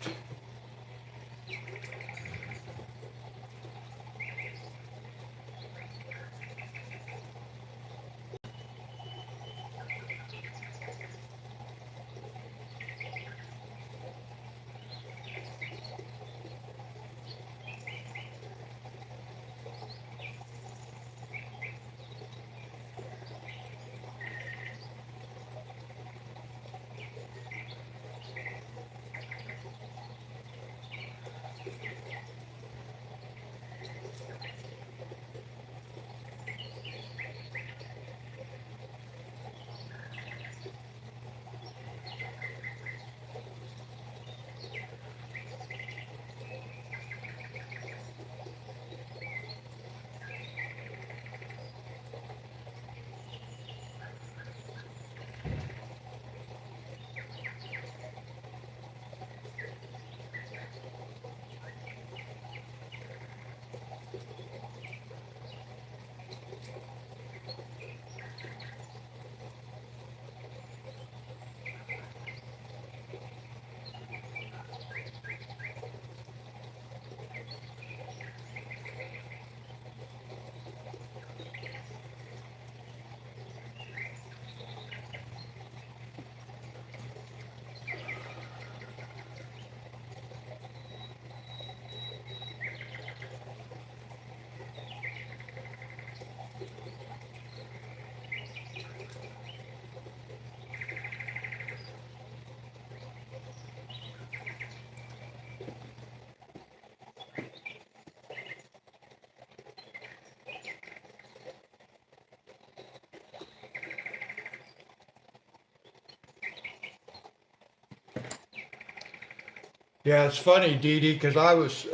Yeah, it's funny, Dee Dee, because I was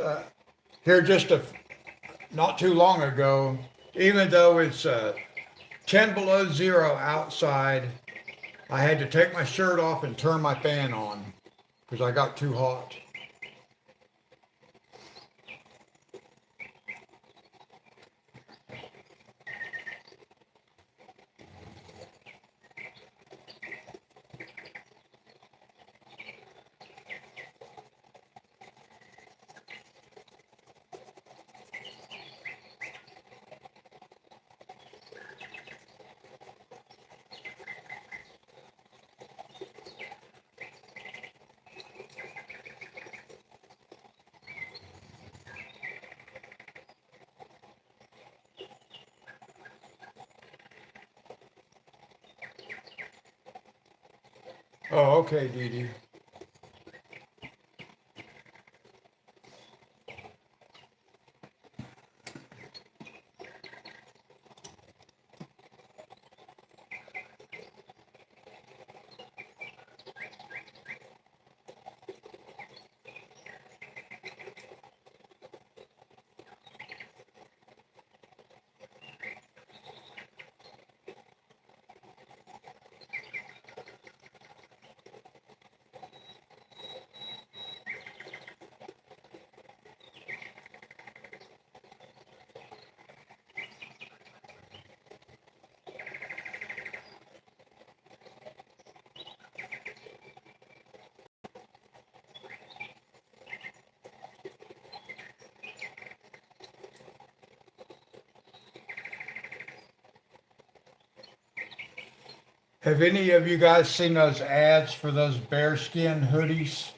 here not too long ago. Even though it's 10 below zero outside, I had to take my shirt off and turn my fan on because I got too hot. Oh, okay, Dee Dee. Have any of you guys seen those ads for those bearskin hoodies?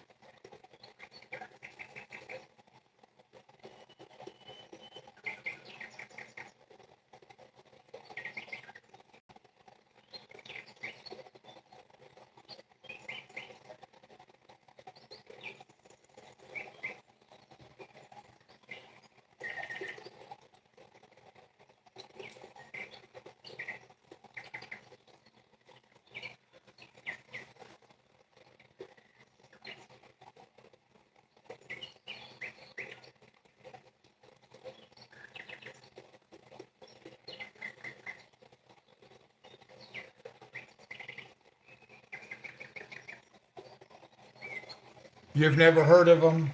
You've never heard of them?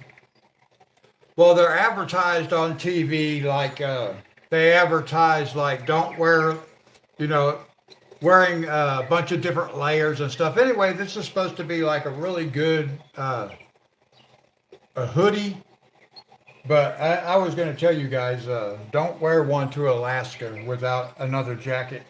Well, they're advertised on TV like they advertise like don't wear, you know, wearing a bunch of different layers and stuff. Anyway, this is supposed to be like a really good a hoodie, but I was going to tell you guys don't wear one to Alaska without another jacket.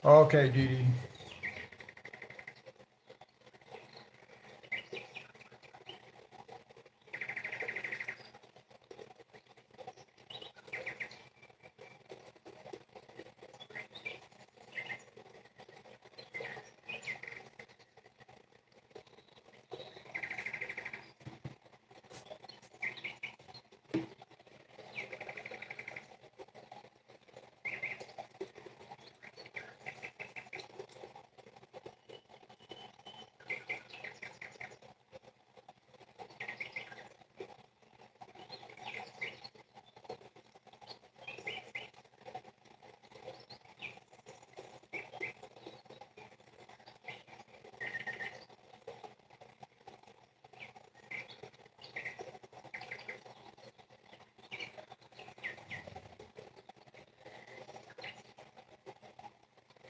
Okay, Dee Dee.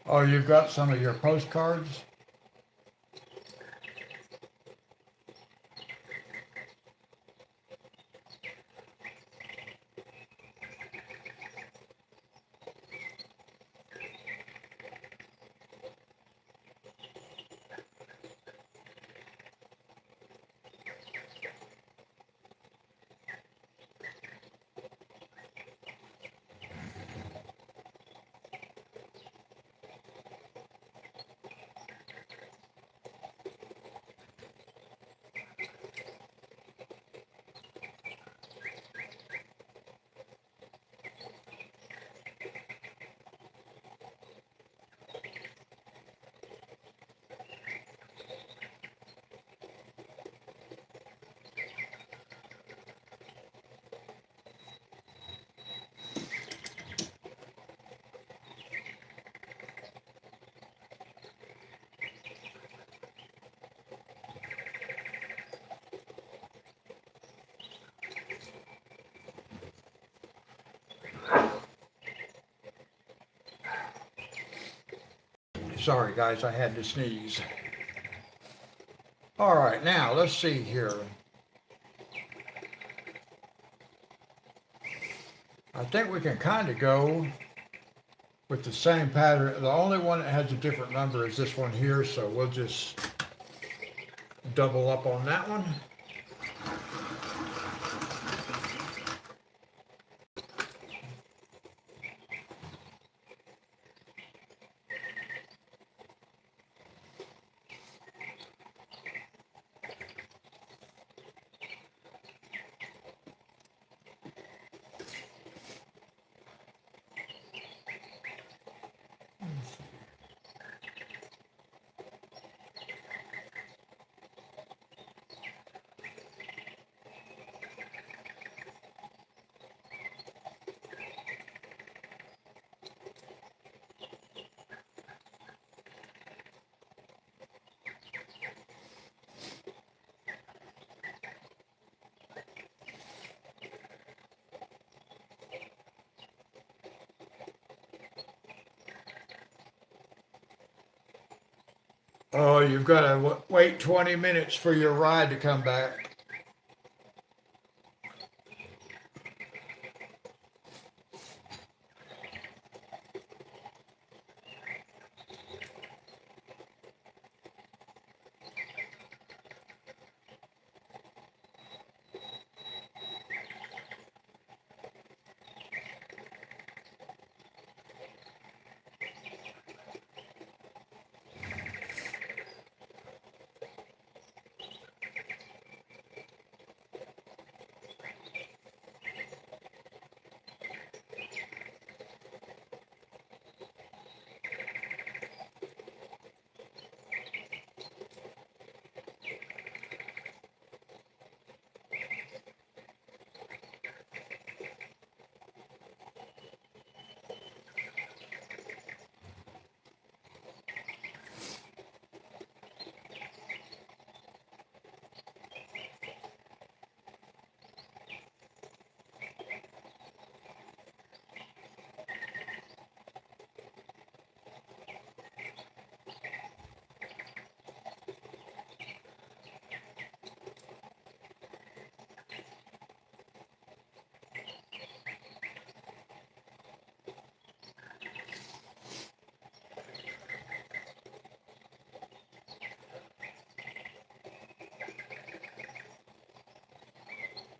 Oh, you've got some of your postcards? Sorry, guys, I had to sneeze. All right, now let's see here. I think we can kind of go with the same pattern. The only one that has a different number is this one here, so we'll just double up on that one. Oh, you've got to wait 20 minutes for your ride to come back.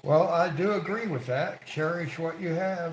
Well, I do agree with that. Cherish what you have.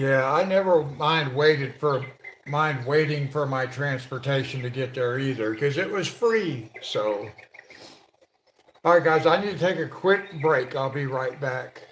Yeah, I never mind waiting for my transportation to get there either because it was free. So, all right, guys, I need to take a quick break. I'll be right back.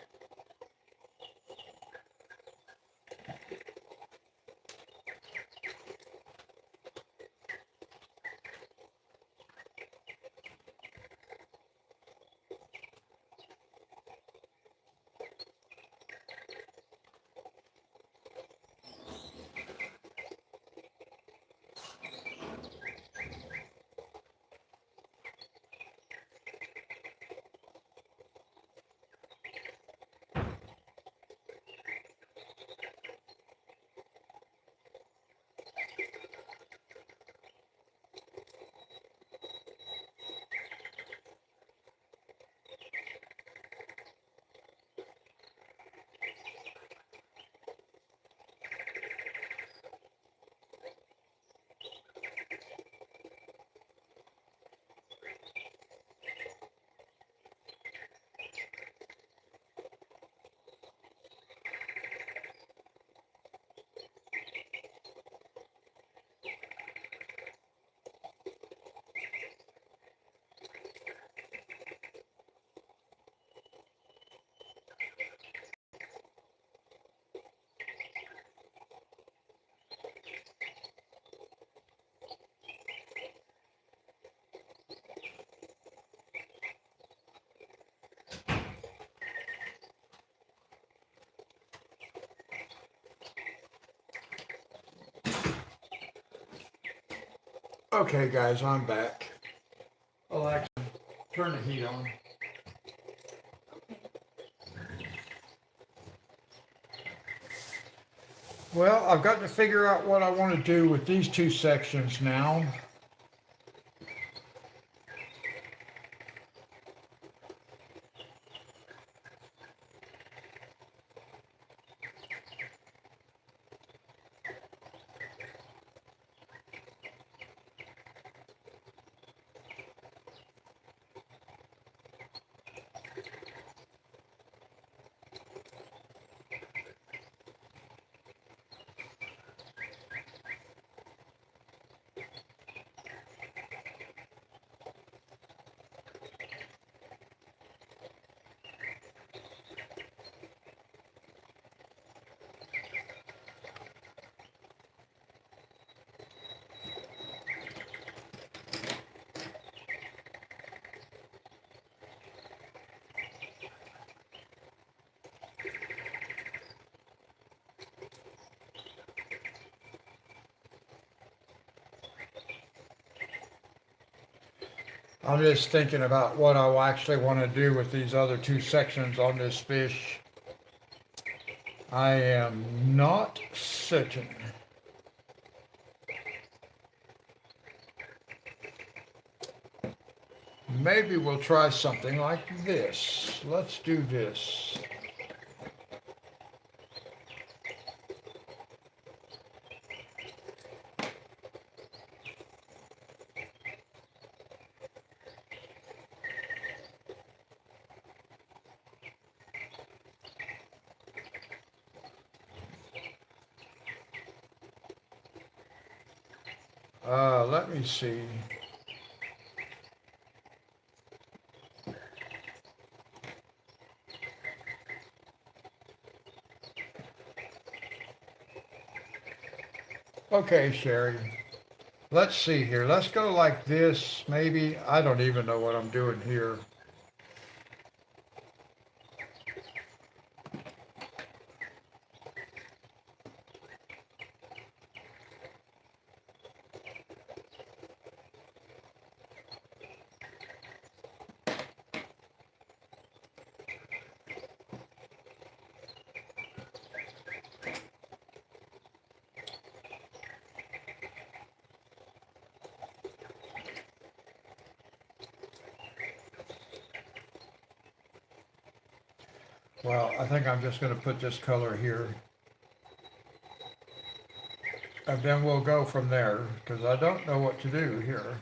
Okay, guys, I'm back. Alexa, turn the heat on. Well, I've got to figure out what I want to do with these two sections now. I'm just thinking about what I actually want to do with these other two sections on this fish. I am not certain. Maybe we'll try something like this. Let's do this. Let me see. Okay, Sherry. Let's see here. Let's go like this. Maybe. I don't even know what I'm doing here. Well, I think I'm just going to put this color here. And then we'll go from there because I don't know what to do here.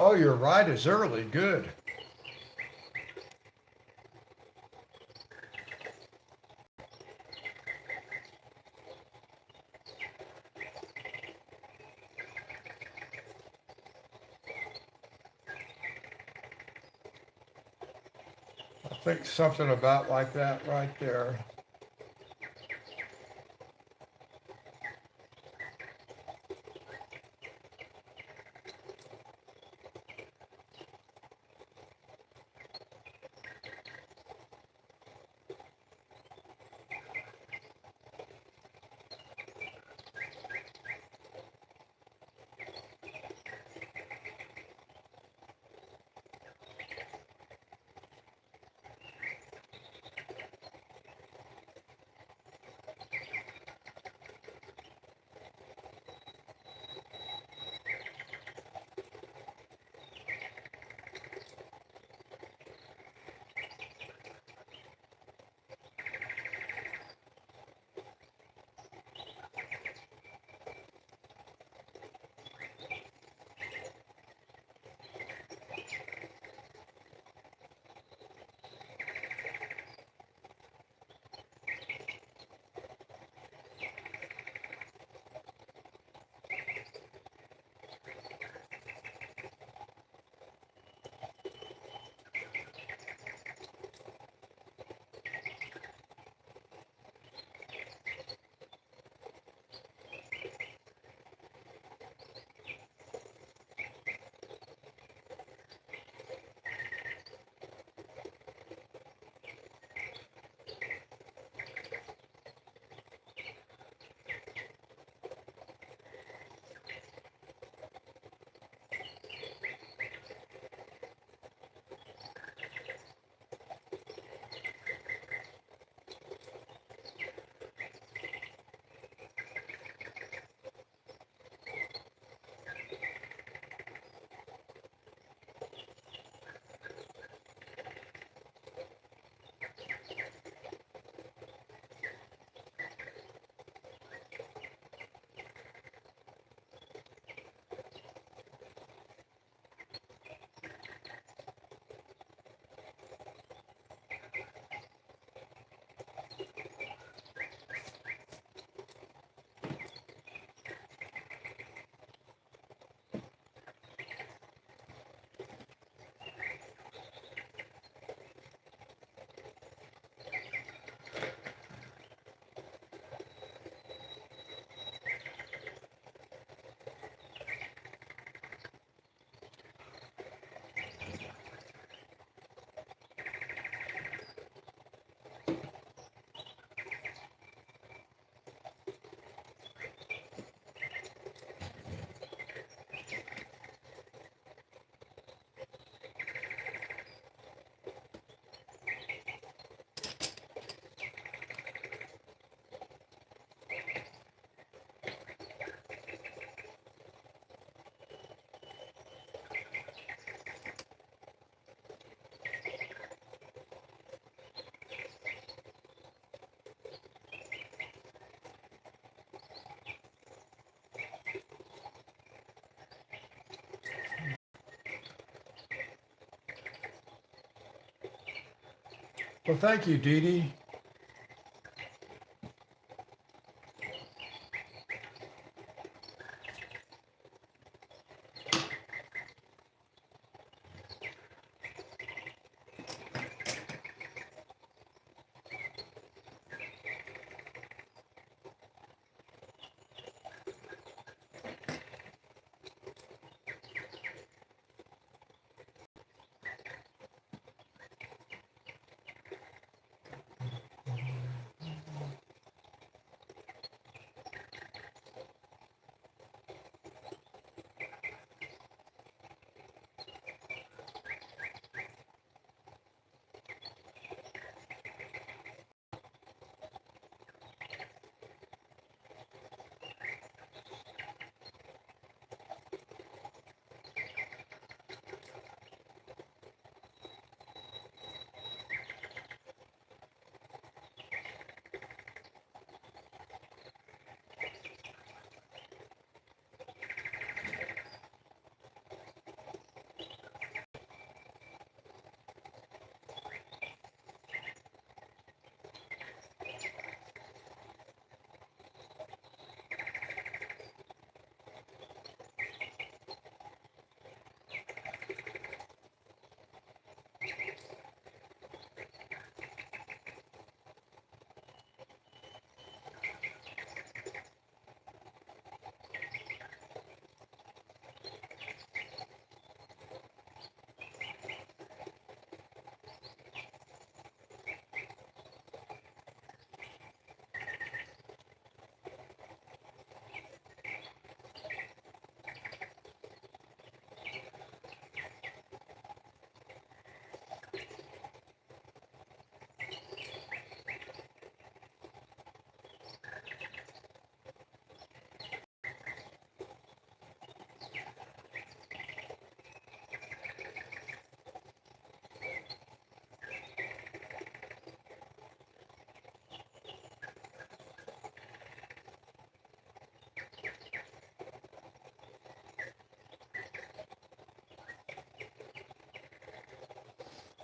Oh, you're right. It's early. Good. I think something about like that right there. Well, thank you, Dee Dee.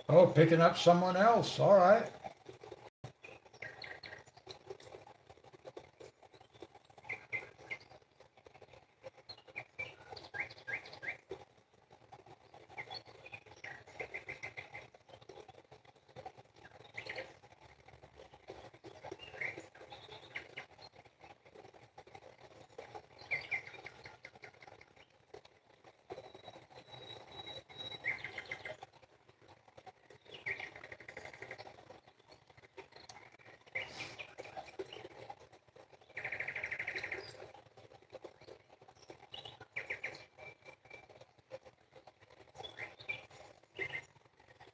Oh, picking up someone else. All right.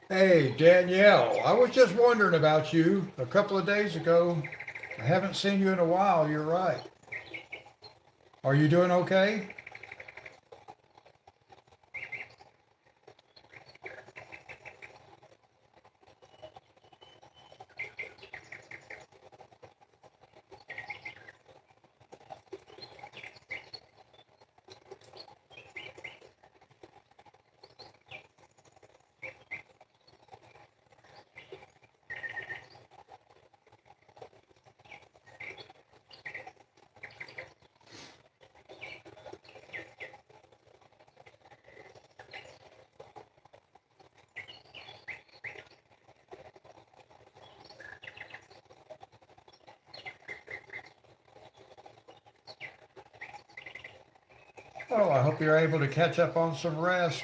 Hey, Danielle, I was just wondering about you a couple of days ago. I haven't seen you in a while. You're right. Are you doing okay? Oh, I hope you're able to catch up on some rest.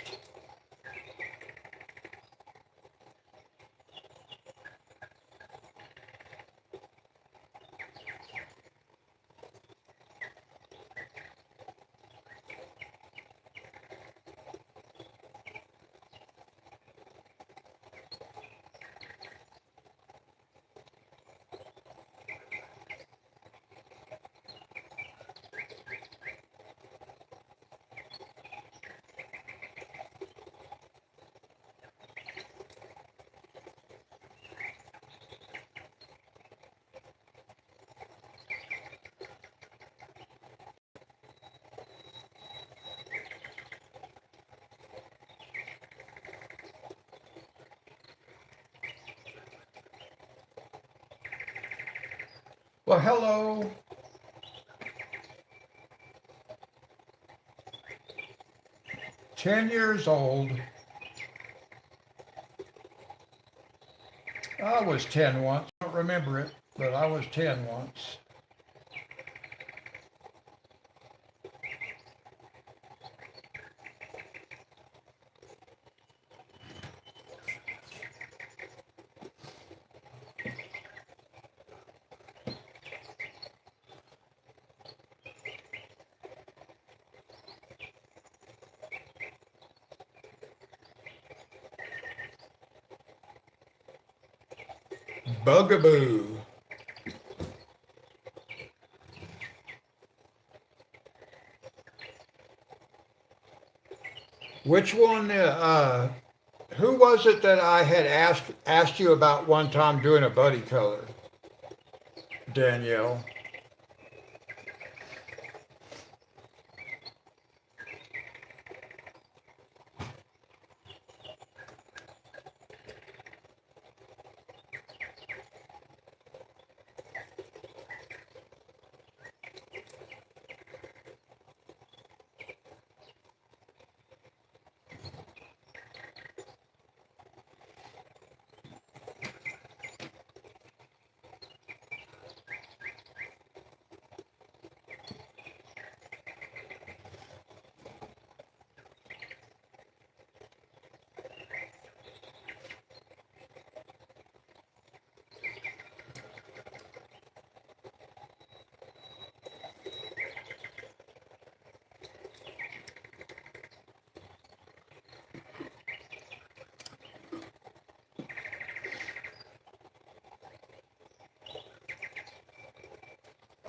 Well, hello. 10 years old. I was 10 once. I don't remember it, but I was 10 once. Bugaboo. Which one? Who was it that I had asked you about one time doing a buddy color, Danielle?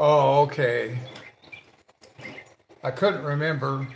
Oh, okay. I couldn't remember.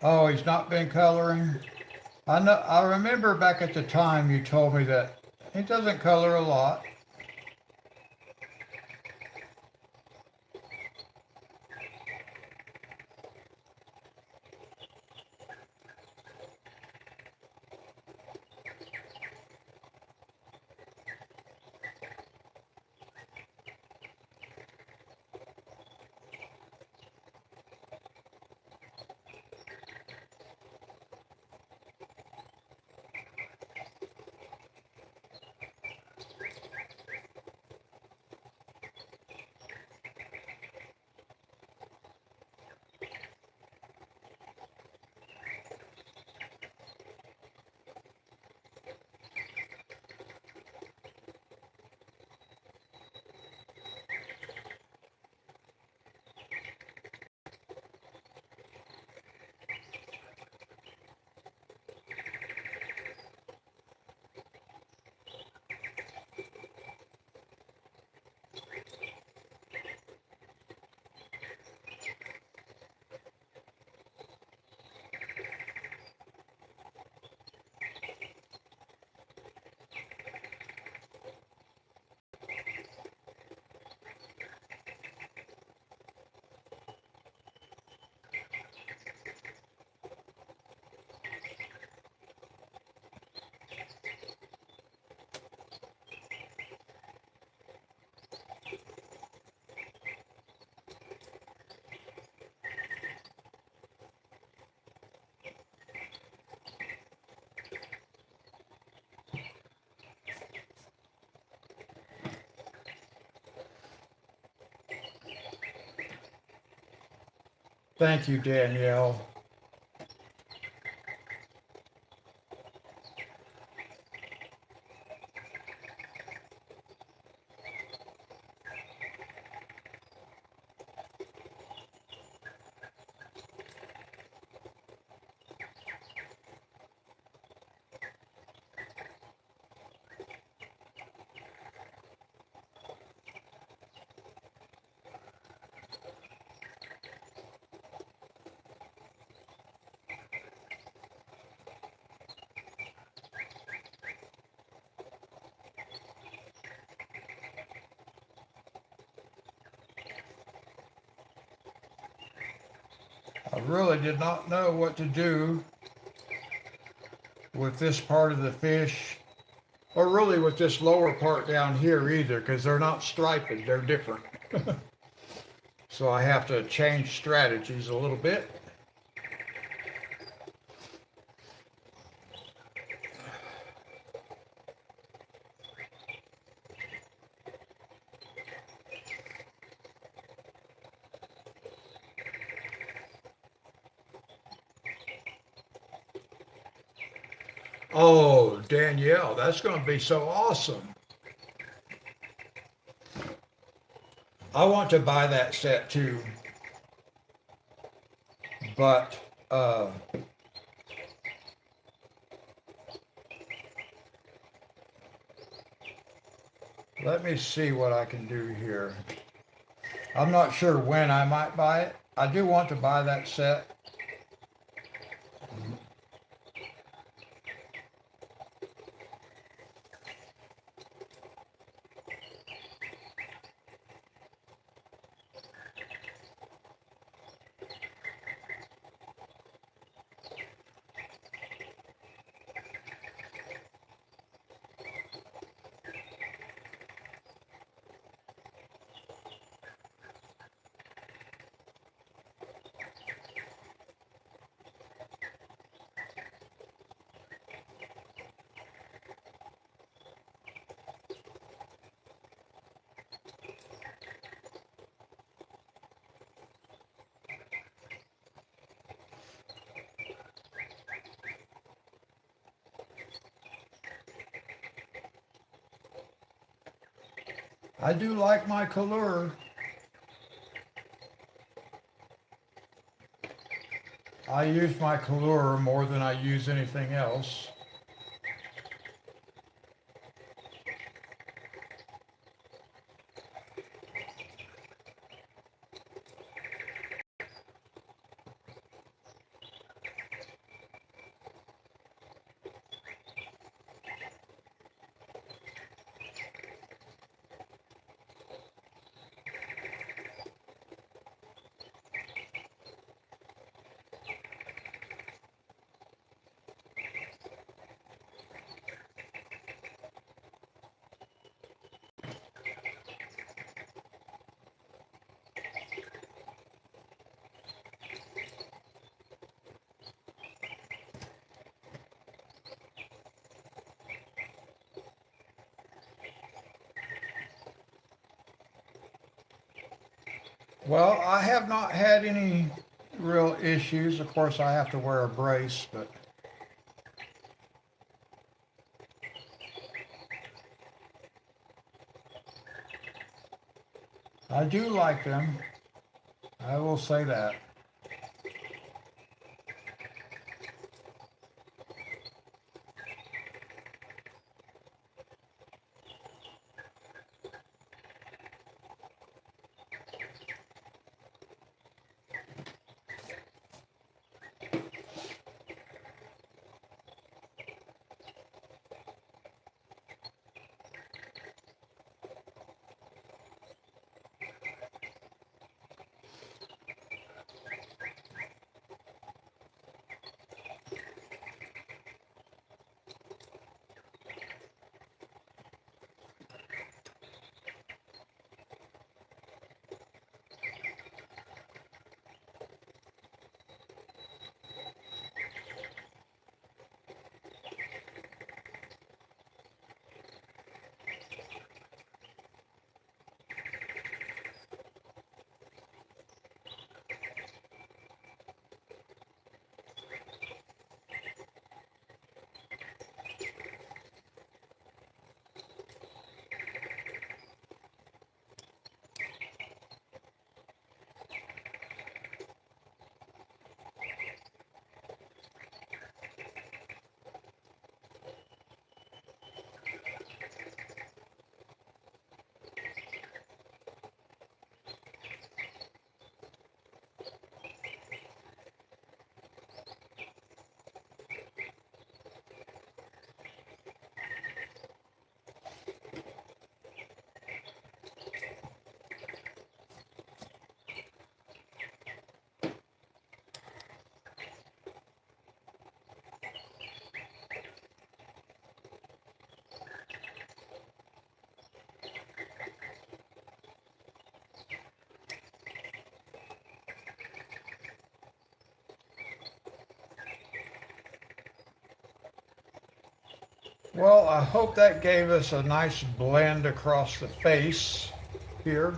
Oh, he's not been coloring. I know. I remember back at the time you told me that he doesn't color a lot. Thank you, Danielle. I really did not know what to do with this part of the fish, or really with this lower part down here either, because they're not striped, they're different. So I have to change strategies a little bit. Oh, Danielle, that's going to be so awesome. I want to buy that set too, but let me see what I can do here. I'm not sure when I might buy it. I do want to buy that set. I do like my color. I use my color more than I use anything else. Well, I have not had any real issues. Of course, I have to wear a brace, but I do like them. I will say that. Well, I hope that gave us a nice blend across the face here.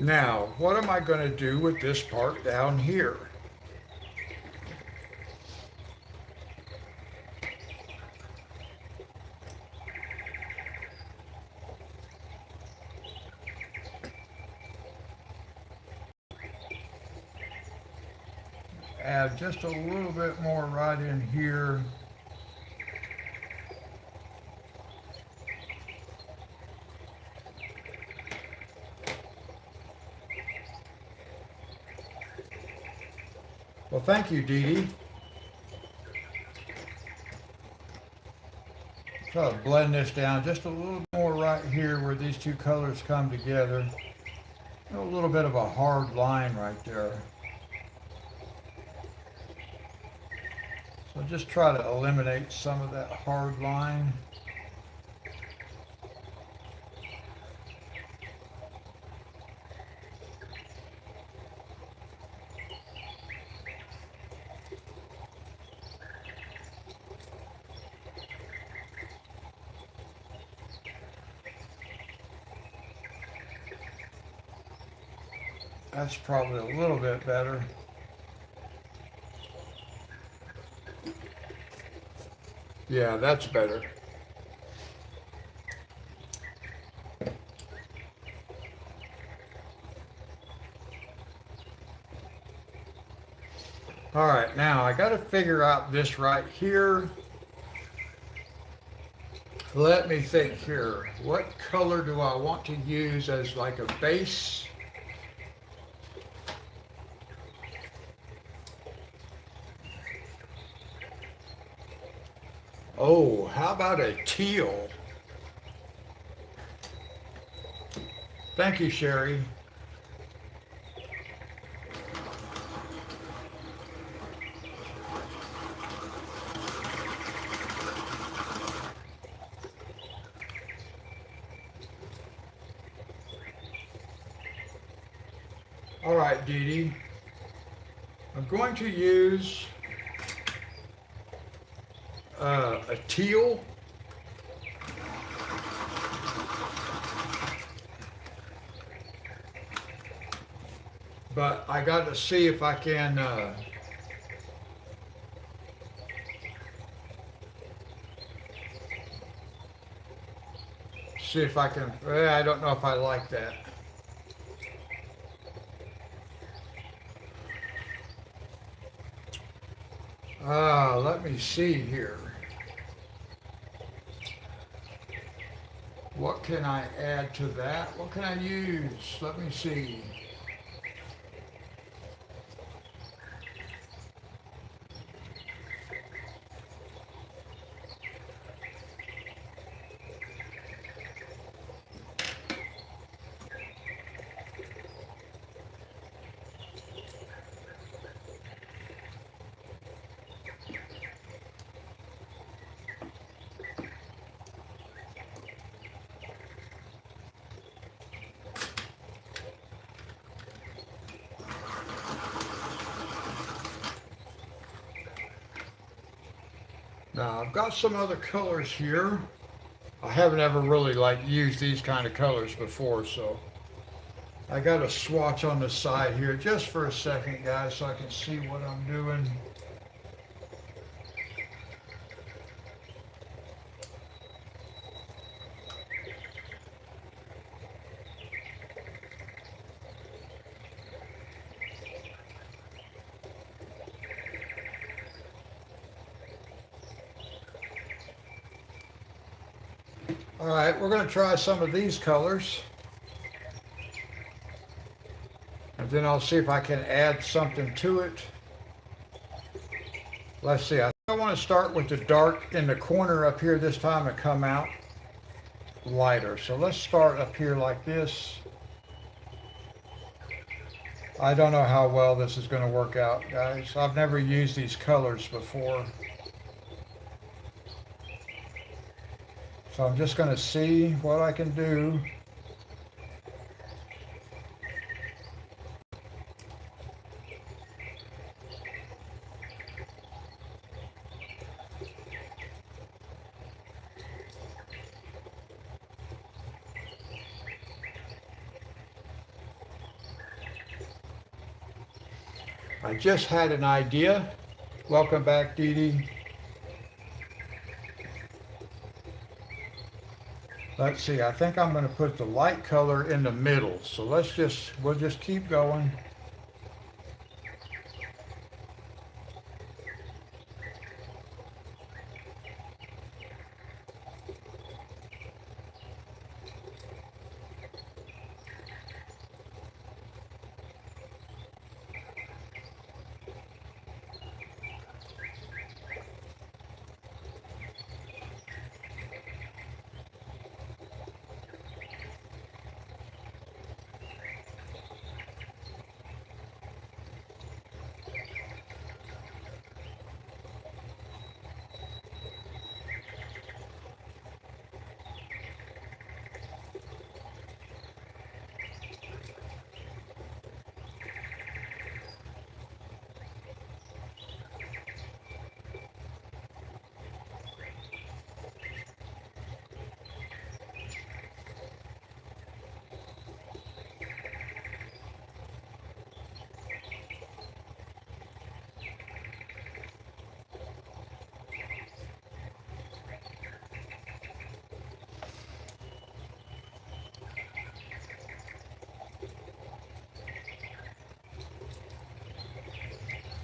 Now, what am I going to do with this part down here? Add just a little bit more right in here. Well, thank you, Dee Dee. Try to blend this down just a little more right here where these two colors come together. A little bit of a hard line right there. So just try to eliminate some of that hard line. That's probably a little bit better. Yeah, that's better. All right, now I got to figure out this right here. Let me think here. What color do I want to use as like a base? Oh, how about a teal? Thank you, Sherry. All right, Dee Dee. I'm going to use a teal. But I got to see if I can I don't know if I like that. Let me see here. What can I add to that? What can I use? Let me see. Now I've got some other colors here. I haven't ever really like used these kind of colors before, so I got a swatch on the side here just for a second, guys, so I can see what I'm doing. All right, we're going to try some of these colors. And then I'll see if I can add something to it. Let's see. I think I want to start with the dark in the corner up here this time and come out lighter. So let's start up here like this. I don't know how well this is going to work out, guys. I've never used these colors before. So I'm just going to see what I can do. I just had an idea. Welcome back, Dee Dee. Let's see, I think I'm going to put the light color in the middle. So we'll just keep going.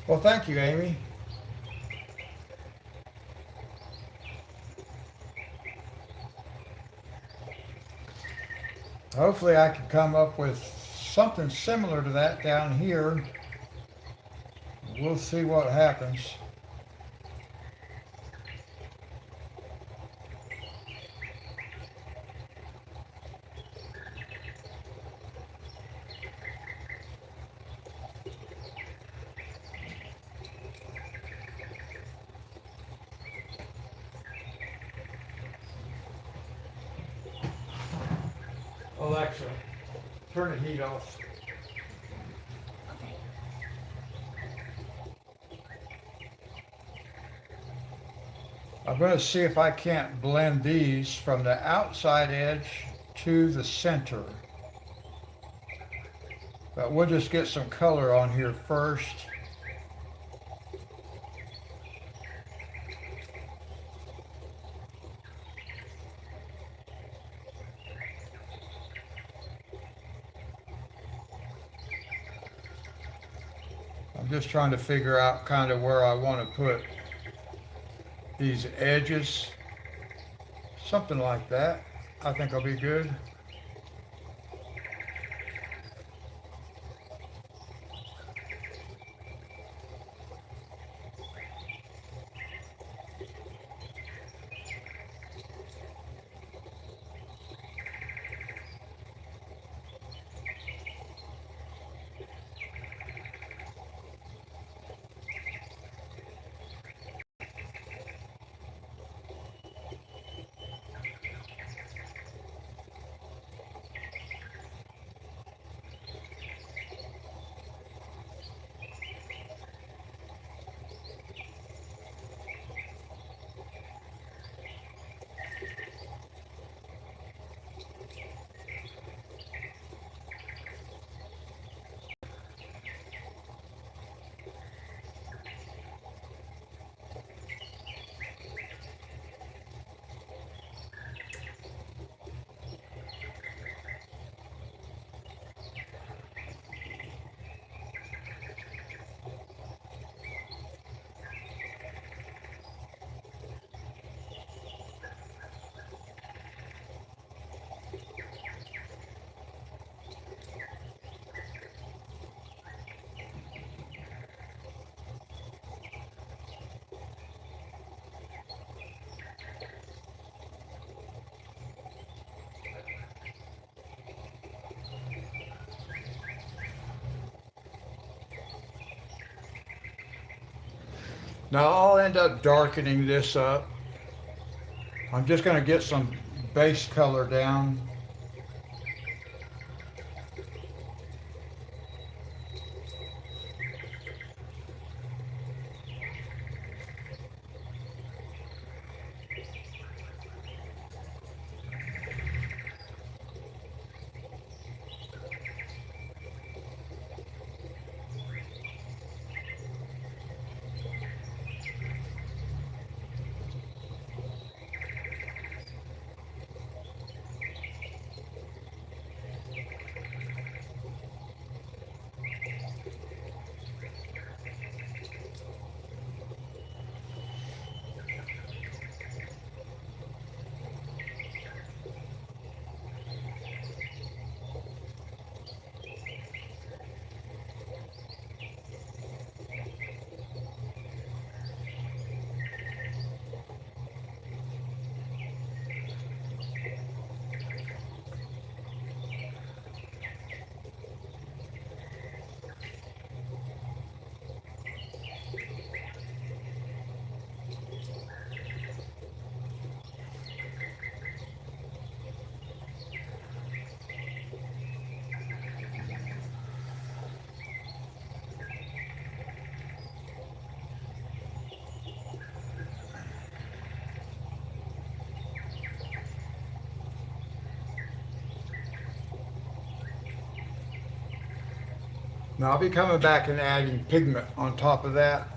Well, thank you, Amy. Hopefully I can come up with something similar to that down here. We'll see what happens. Alexa, turn the heat off. I'm going to see if I can't blend these from the outside edge to the center. But we'll just get some color on here first. I'm just trying to figure out kind of where I want to put these edges. Something like that. I think will be good. Now I'll end up darkening this up. I'm just going to get some base color down. Now I'll be coming back and adding pigment on top of that,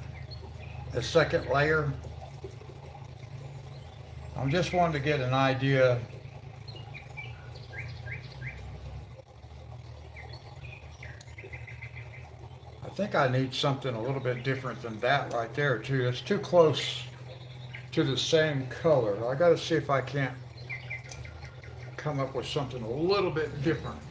the second layer. I'm just wanting to get an idea. I think I need something a little bit different than that right there too. It's too close to the same color. I got to see if I can't come up with something a little bit different.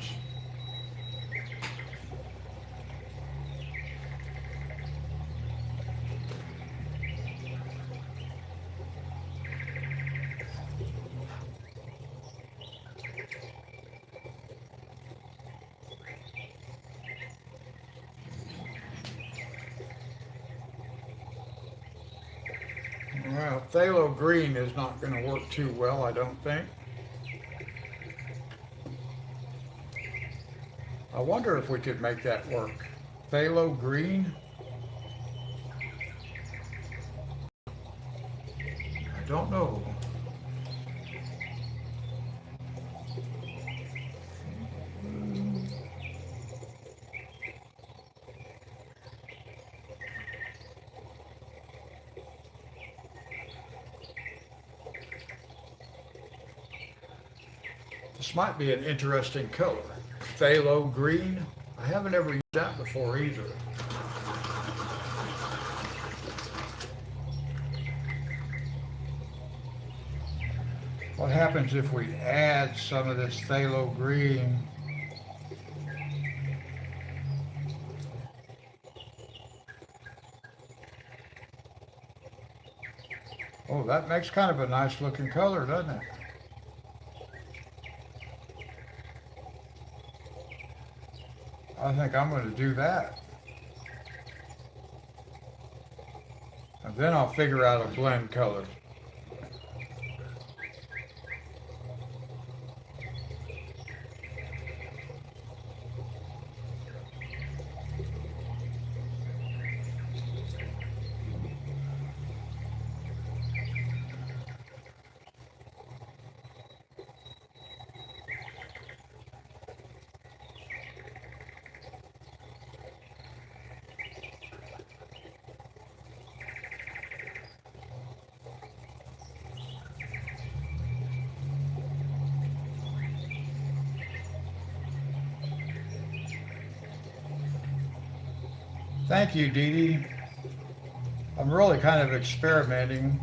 Well, phthalo green is not going to work too well, I don't think. I wonder if we could make that work. Phthalo green. don't know. This might be an interesting color. Phthalo green. I haven't ever used that before either. What happens if we add some of this phthalo green? Oh, that makes kind of a nice looking color, doesn't it? I think I'm going to do that. And then I'll figure out a blend color. Thank you, Dee Dee. I'm really kind of experimenting.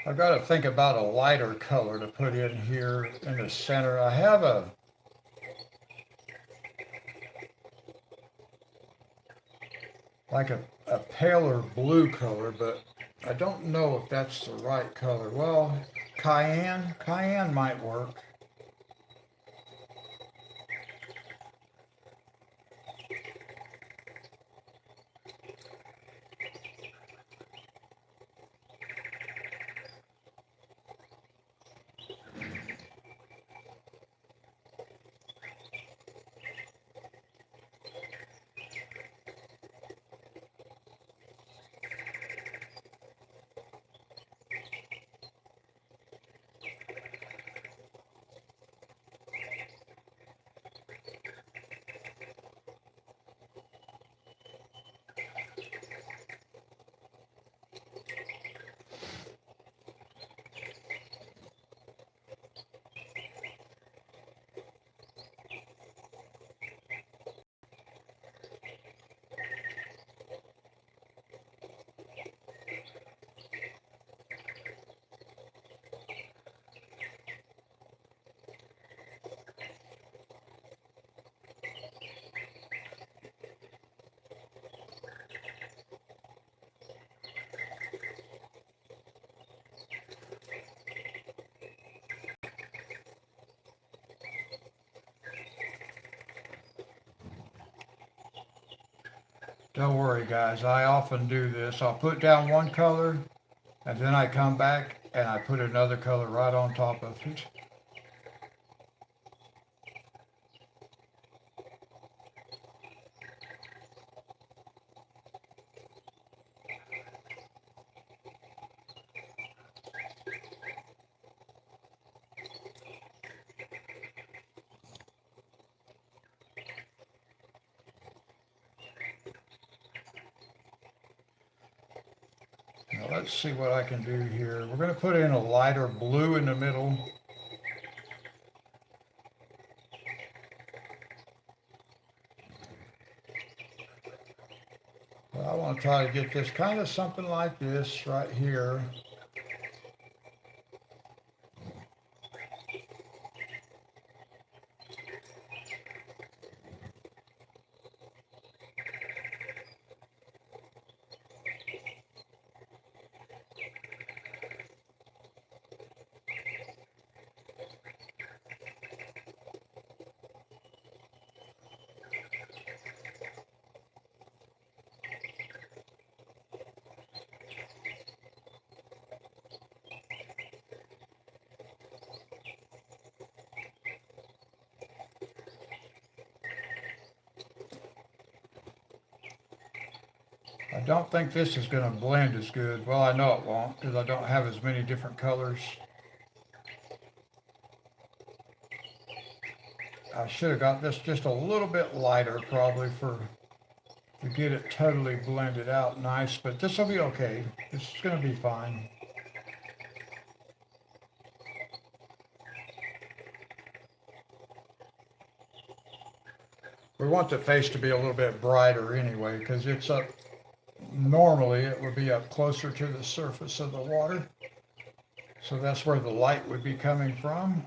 I've got to think about a lighter color to put in here in the center. I have a paler blue color, but I don't know if that's the right color. Well, cayenne might work. Don't worry, guys. I often do this. I'll put down one color and then I come back and I put another color right on top of it. let's see what I can do here. We're going to put in a lighter blue in the middle. But I want to try to get this kind of something like this right here. I don't think this is going to blend as good. Well, I know it won't because I don't have as many different colors. I should have got this just a little bit lighter probably to get it totally blended out nice, but this will be okay. This is going to be fine. We want the face to be a little bit brighter anyway because it's up. Normally it would be up closer to the surface of the water. So that's where the light would be coming from.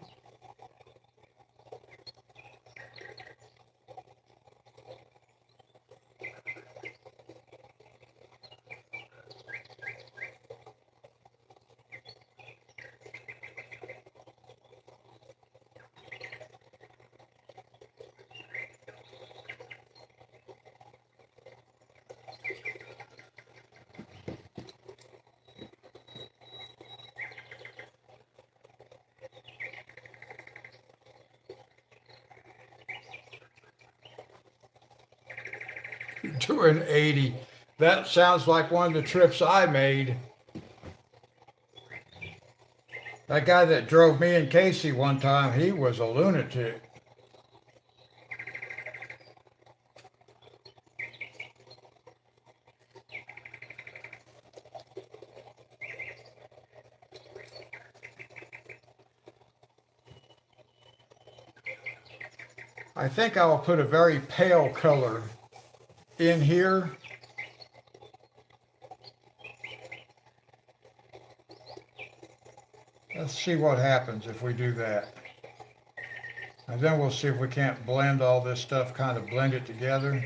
Doing 80. That sounds like one of the trips I made. That guy that drove me and Casey one time, he was a lunatic. I think I will put a very pale color in here. Let's see what happens if we do that. And then we'll see if we can't blend all this stuff, kind of blend it together.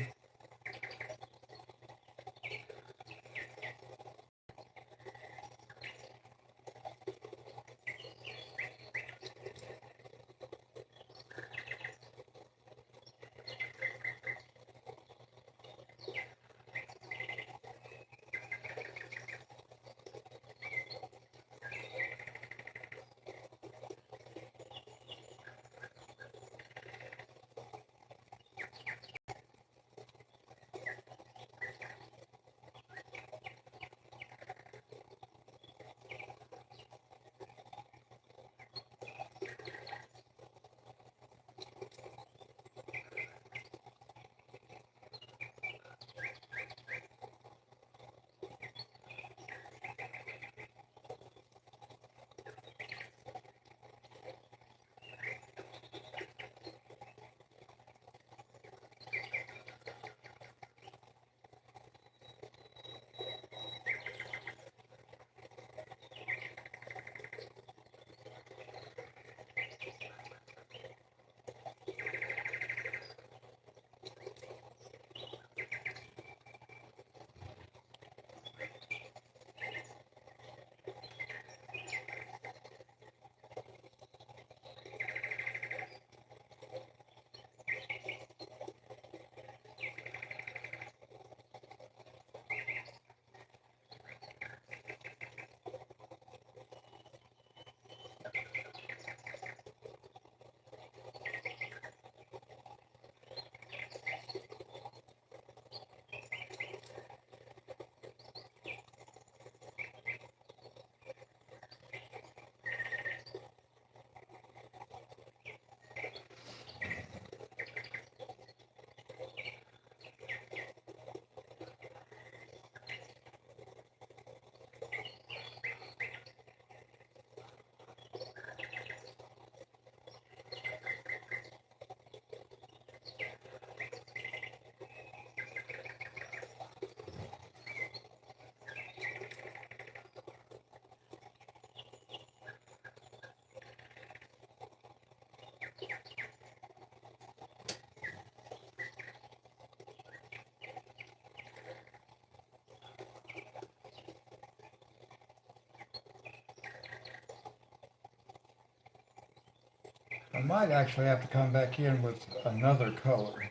I might actually have to come back in with another color.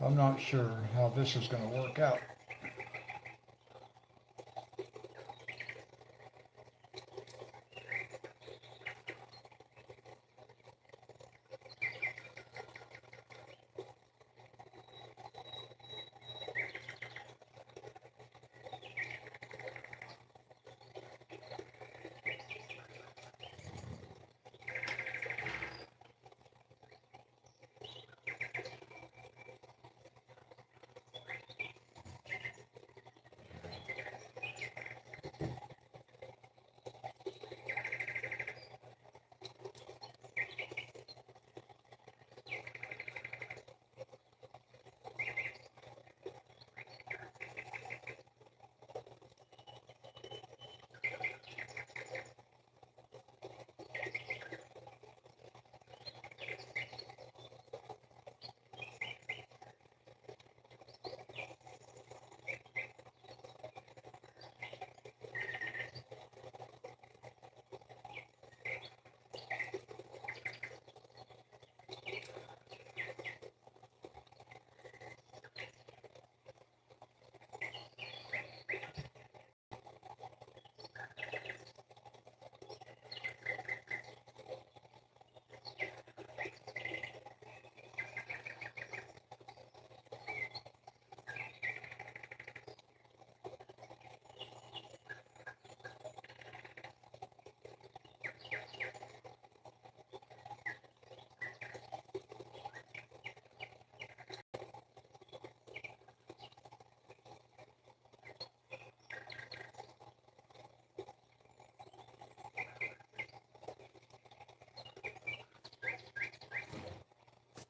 I'm not sure how this is going to work out.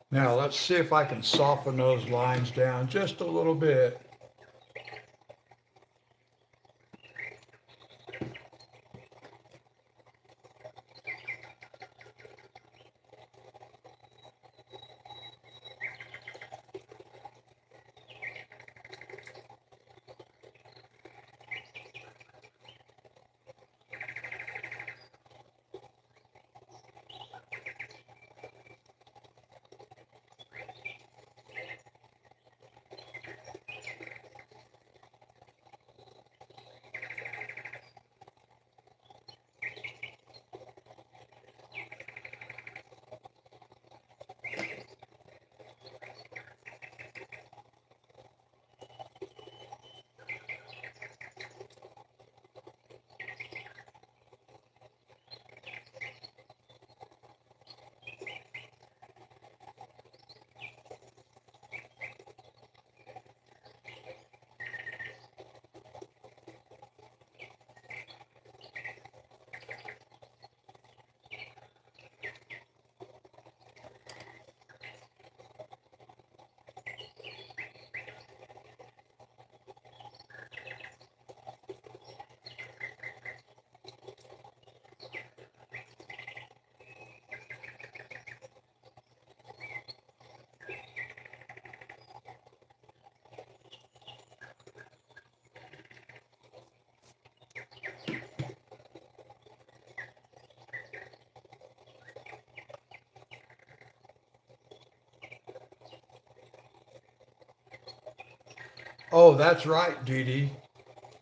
Now let's see if I can soften those lines down just a little bit. Oh, that's right, Dee Dee.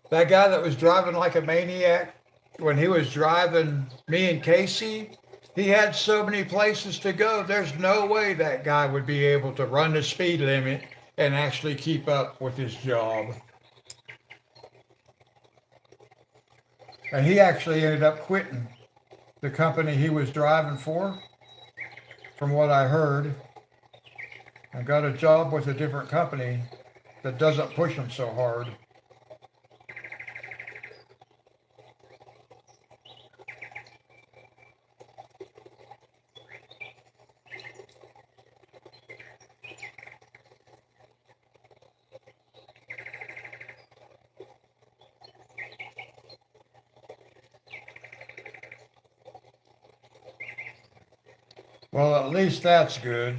That guy that was driving like a maniac when he was driving me and Casey, he had so many places to go. There's no way that guy would be able to run the speed limit and actually keep up with his job. And he actually ended up quitting the company he was driving for, from what I heard, and got a job with a different company that doesn't push him so hard. Well, at least that's good.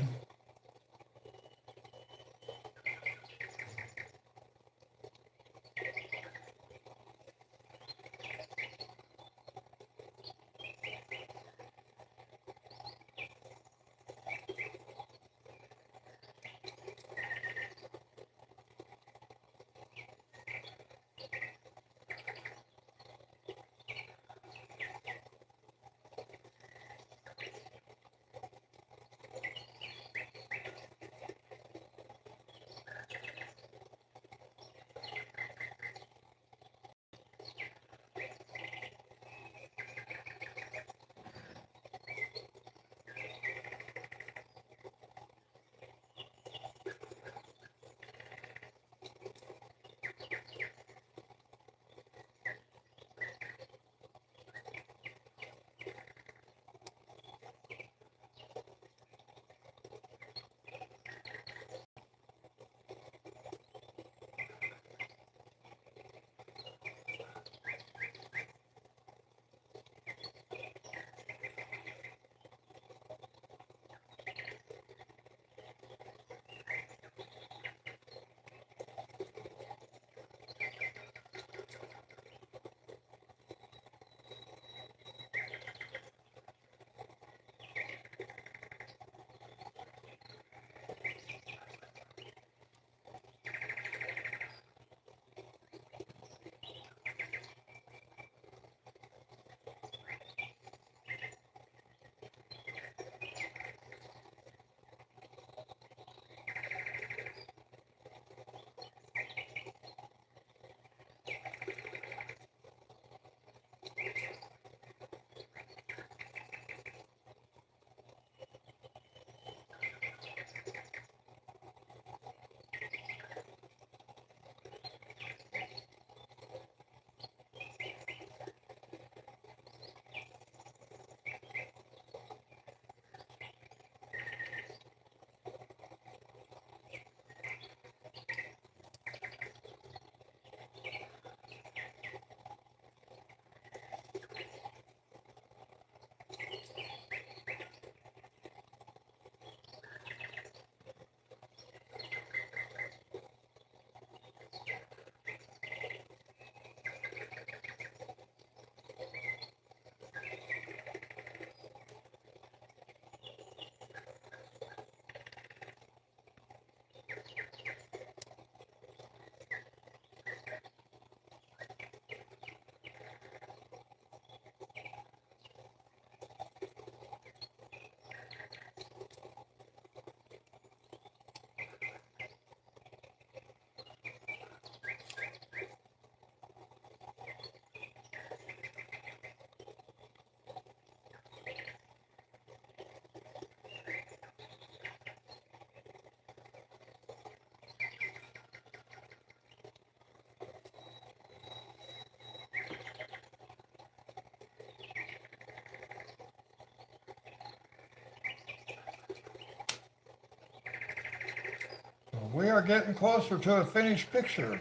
We are getting closer to a finished picture.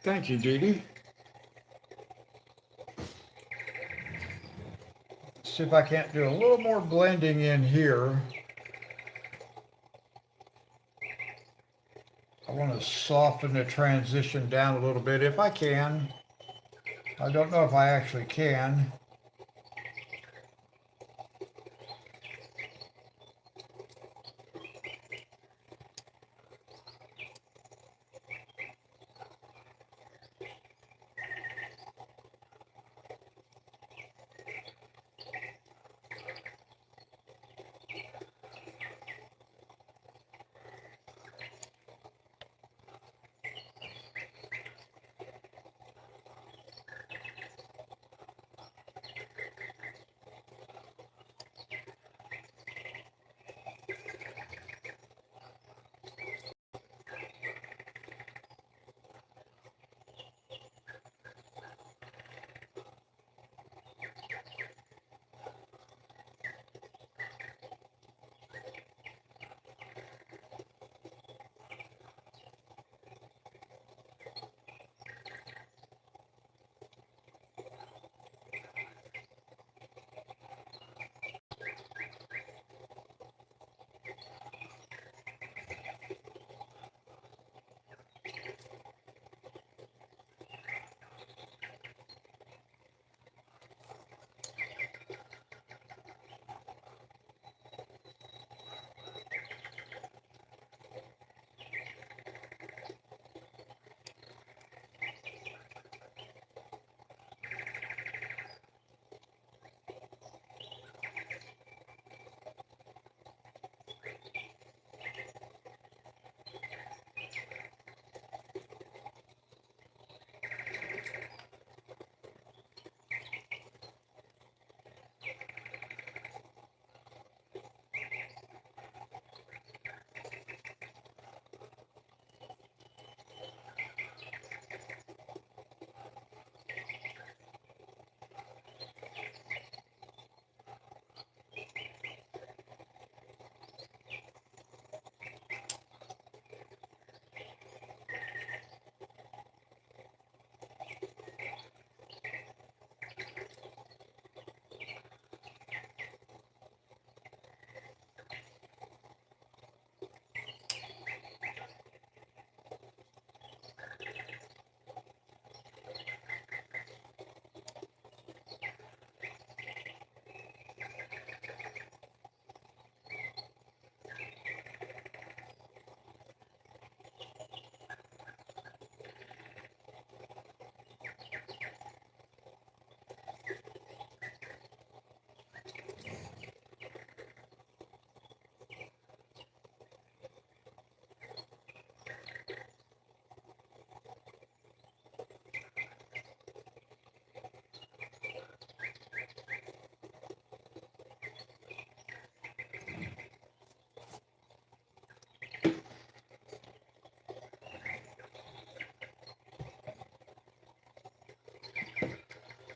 Thank you, Dee Dee. See if I can't do a little more blending in here. I want to soften the transition down a little bit if I can. I don't know if I actually can.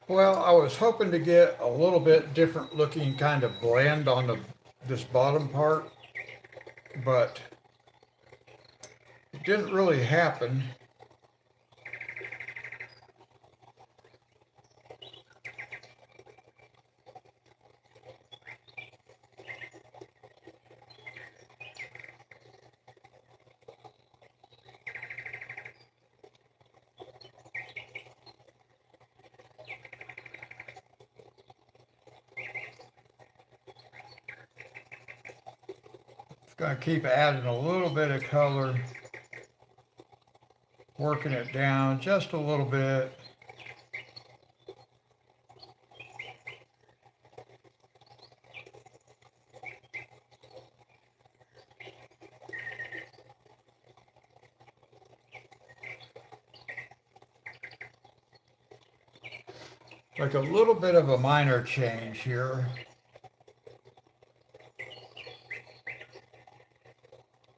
Well, I was hoping to get a little bit different looking kind of blend on this bottom part, but it didn't really happen. Going to keep adding a little bit of color, working it down just a little bit. Like a little bit of a minor change here.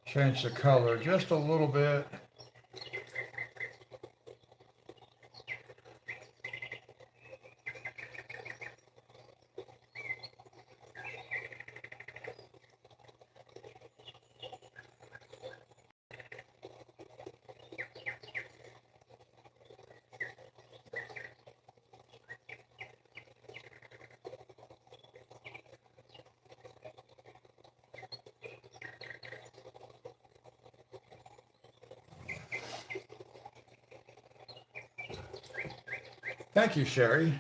Change the color just a little bit. Thank you, Sherry.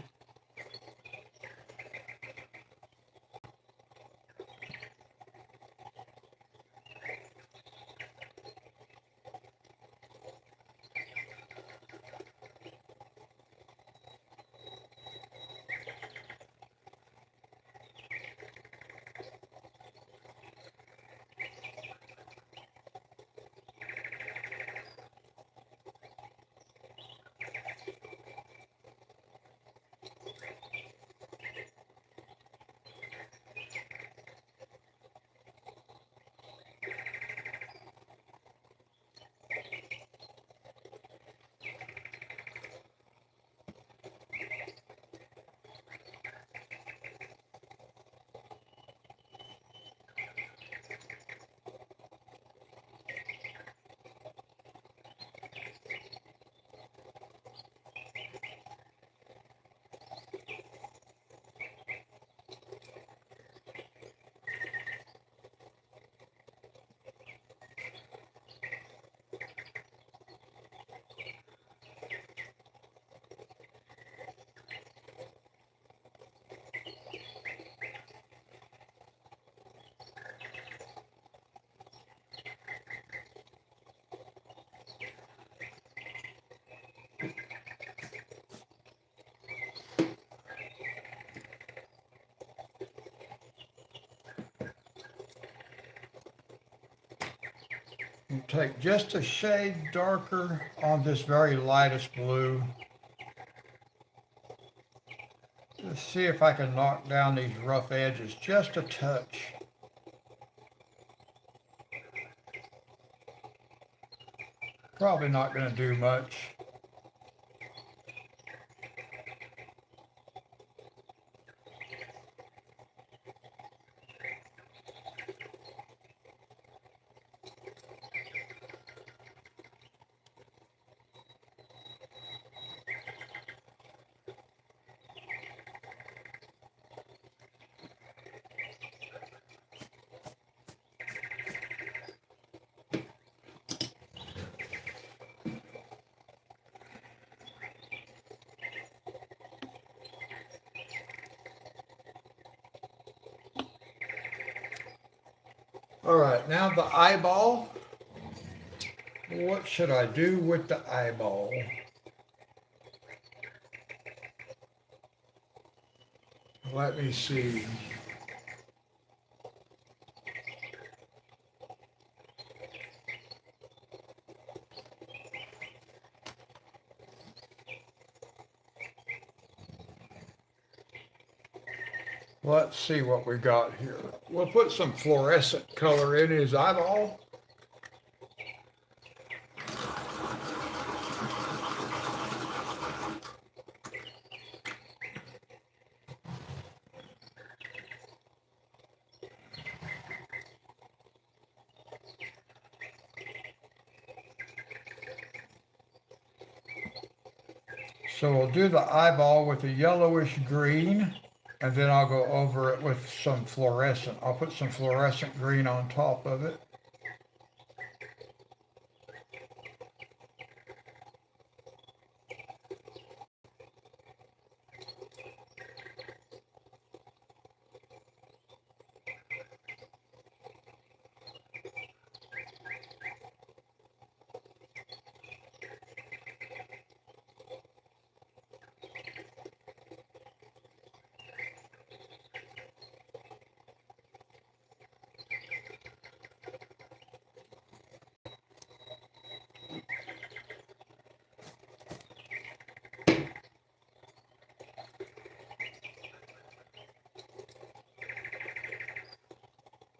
Take just a shade darker on this very lightest blue. Just see if I can knock down these rough edges just a touch. Probably not going to do much. All right, now the eyeball. What should I do with the eyeball? Let me see. Let's see what we got here. We'll put some fluorescent color in his eyeball. So we'll do the eyeball with a yellowish green, and then I'll go over it with some fluorescent. I'll put some fluorescent green on top of it.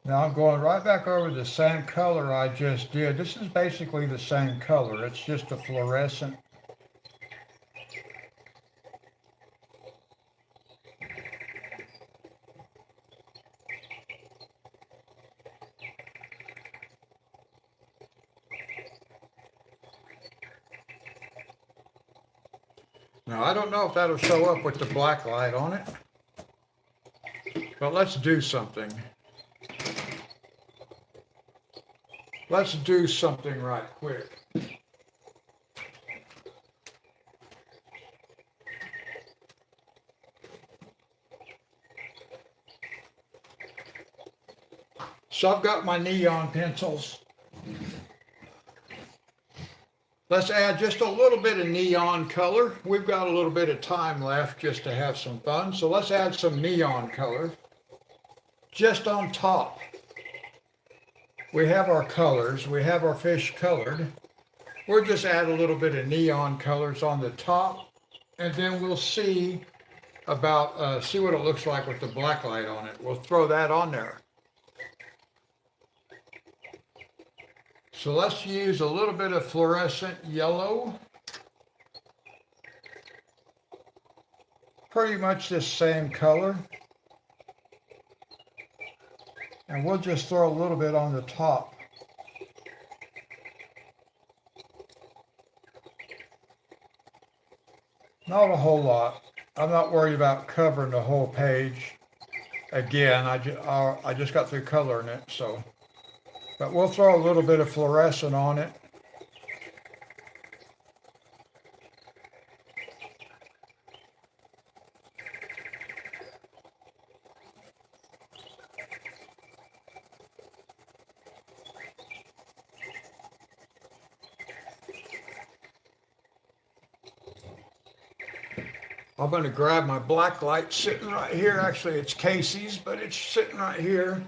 Now I'm going right back over the same color I just did. This is basically the same color. It's just a fluorescent. Now I don't know if that'll show up with the black light on it, but let's do something. Let's do something right quick. So I've got my neon pencils. Let's add just a little bit of neon color. We've got a little bit of time left just to have some fun. So let's add some neon color just on top. We have our colors. We have our fish colored. We'll just add a little bit of neon colors on the top, and then we'll see about, see what it looks like with the black light on it. We'll throw that on there. So let's use a little bit of fluorescent yellow. Pretty much the same color. And we'll just throw a little bit on the top. Not a whole lot. I'm not worried about covering the whole page. Again, I just got through coloring it, so. But we'll throw a little bit of fluorescent on it. I'm going to grab my black light sitting right here. Actually, it's Casey's, but it's sitting right here.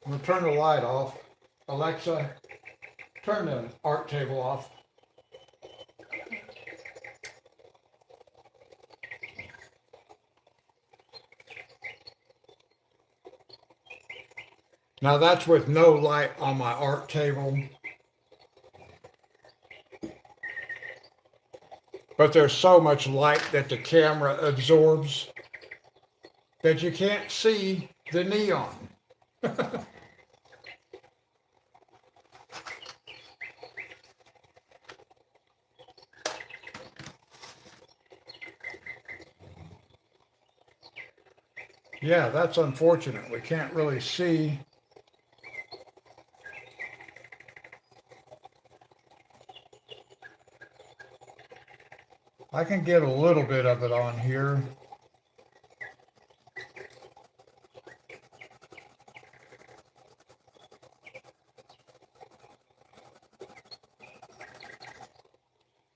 I'm going to turn the light off. Alexa, turn the art table off. Now that's with no light on my art table. But there's so much light that the camera absorbs that you can't see the neon. Yeah, that's unfortunate. We can't really see. I can get a little bit of it on here.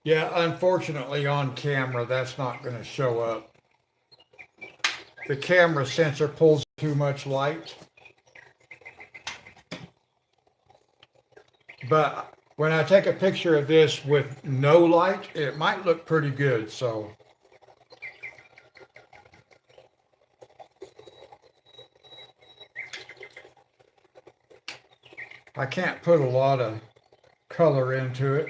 Yeah, unfortunately on camera, that's not going to show up. The camera sensor pulls too much light. But when I take a picture of this with no light, it might look pretty good, so. I can't put a lot of color into it.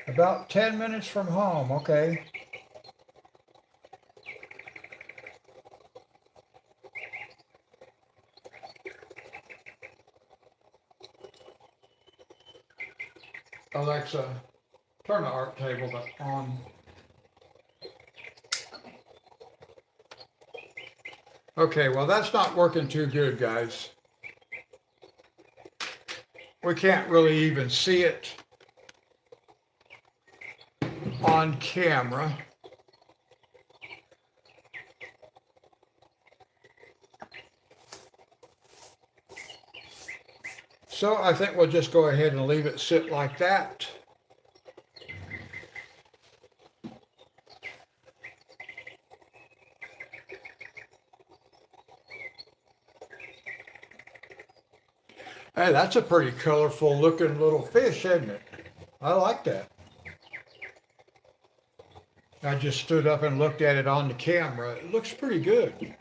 About 10 minutes from home, okay. Alexa, turn the art table on. Okay, well that's not working too good, guys. We can't really even see it on camera. So I think we'll just go ahead and leave it sit like that. Hey, that's a pretty colorful looking little fish, isn't it? I like that. I just stood up and looked at it on the camera. It looks pretty good.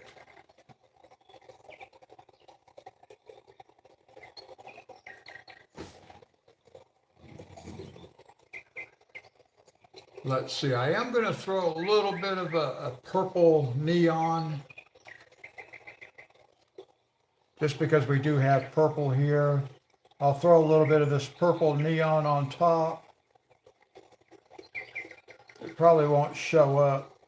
Let's see, I am going to throw a little bit of a purple neon, just because we do have purple here. I'll throw a little bit of this purple neon on top. It probably won't show up.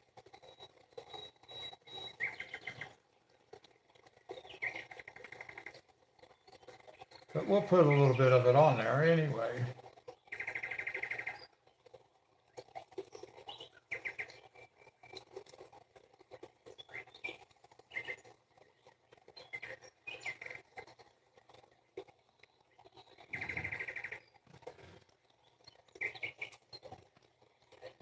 But we'll put a little bit of it on there anyway.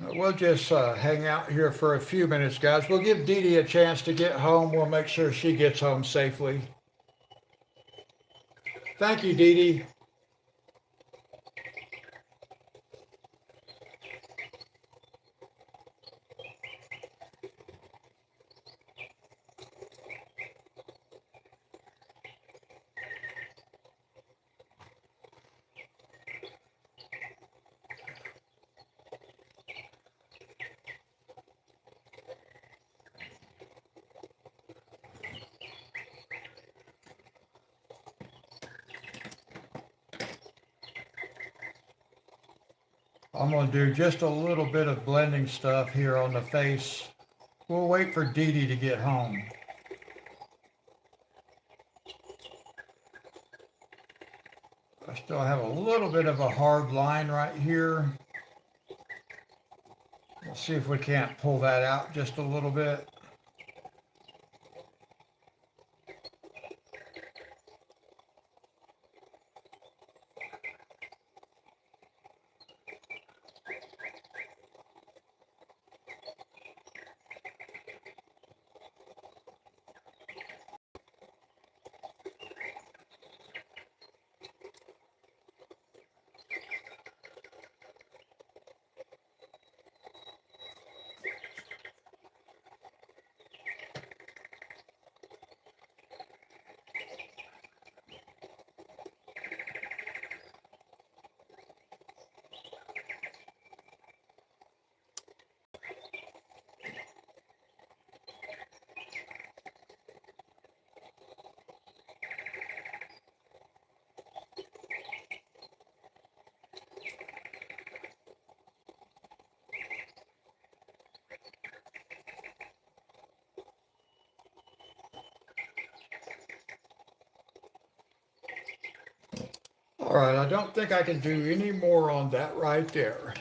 We'll just hang out here for a few minutes, guys. We'll give Dee Dee a chance to get home. We'll make sure she gets home safely. Thank you, Dee Dee. I'm going to do just a little bit of blending stuff here on the face. We'll wait for Dee Dee to get home. I still have a little bit of a hard line right here. We'll see if we can't pull that out just a little bit. All right, I don't think I can do any more on that right there.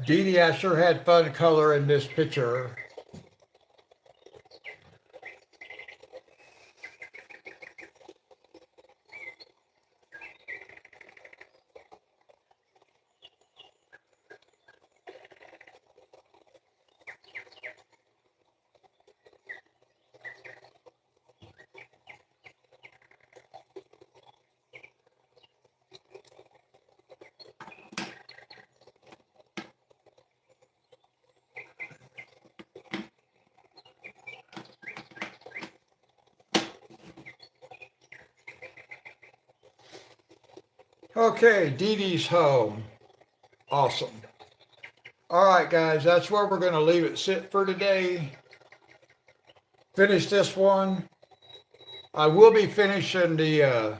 Dee Dee, I sure had fun coloring this picture. Okay, Dee Dee's home. Awesome. All right, guys, that's where we're going to leave it sit for today. Finish this one. I will be finishing the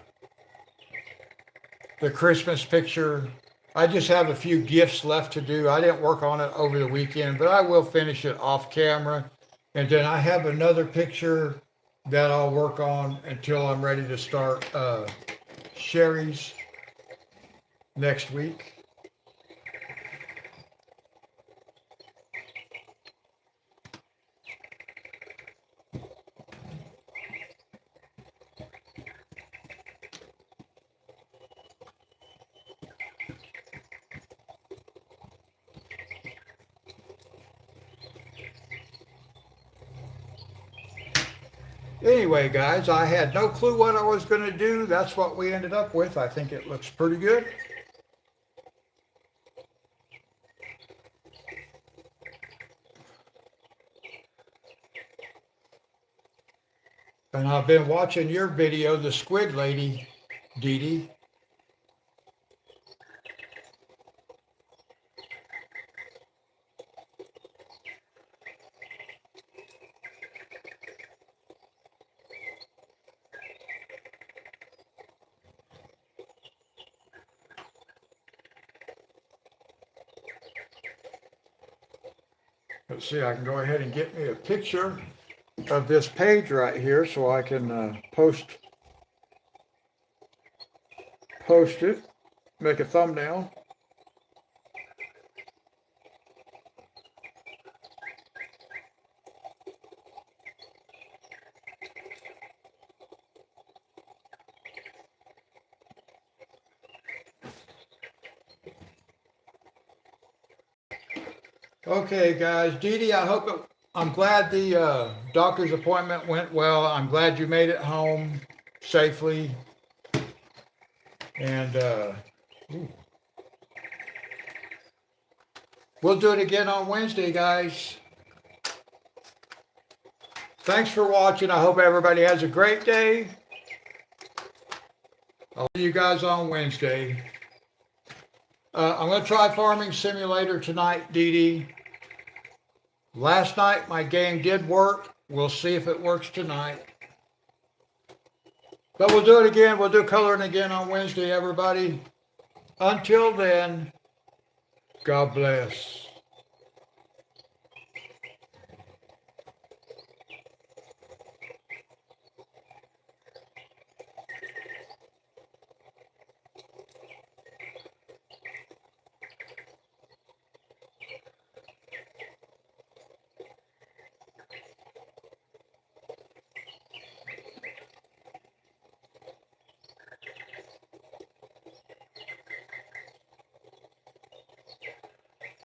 Christmas picture. I just have a few gifts left to do. I didn't work on it over the weekend, but I will finish it off camera. And then I have another picture that I'll work on until I'm ready to start Sherry's next week. Anyway, guys, I had no clue what I was going to do. That's what we ended up with. I think it looks pretty good. And I've been watching your video, the Squid Lady, Dee Dee. Let's see, I can go ahead and get me a picture of this page right here so I can post it, make a thumbnail. Okay, guys, Dee Dee, I'm glad the doctor's appointment went well. I'm glad you made it home safely. And we'll do it again on Wednesday, guys. Thanks for watching. I hope everybody has a great day. I'll see you guys on Wednesday. I'm going to try Farming Simulator tonight, Dee Dee. Last night my game did work. We'll see if it works tonight. But we'll do it again. We'll do coloring again on Wednesday, everybody. Until then, God bless.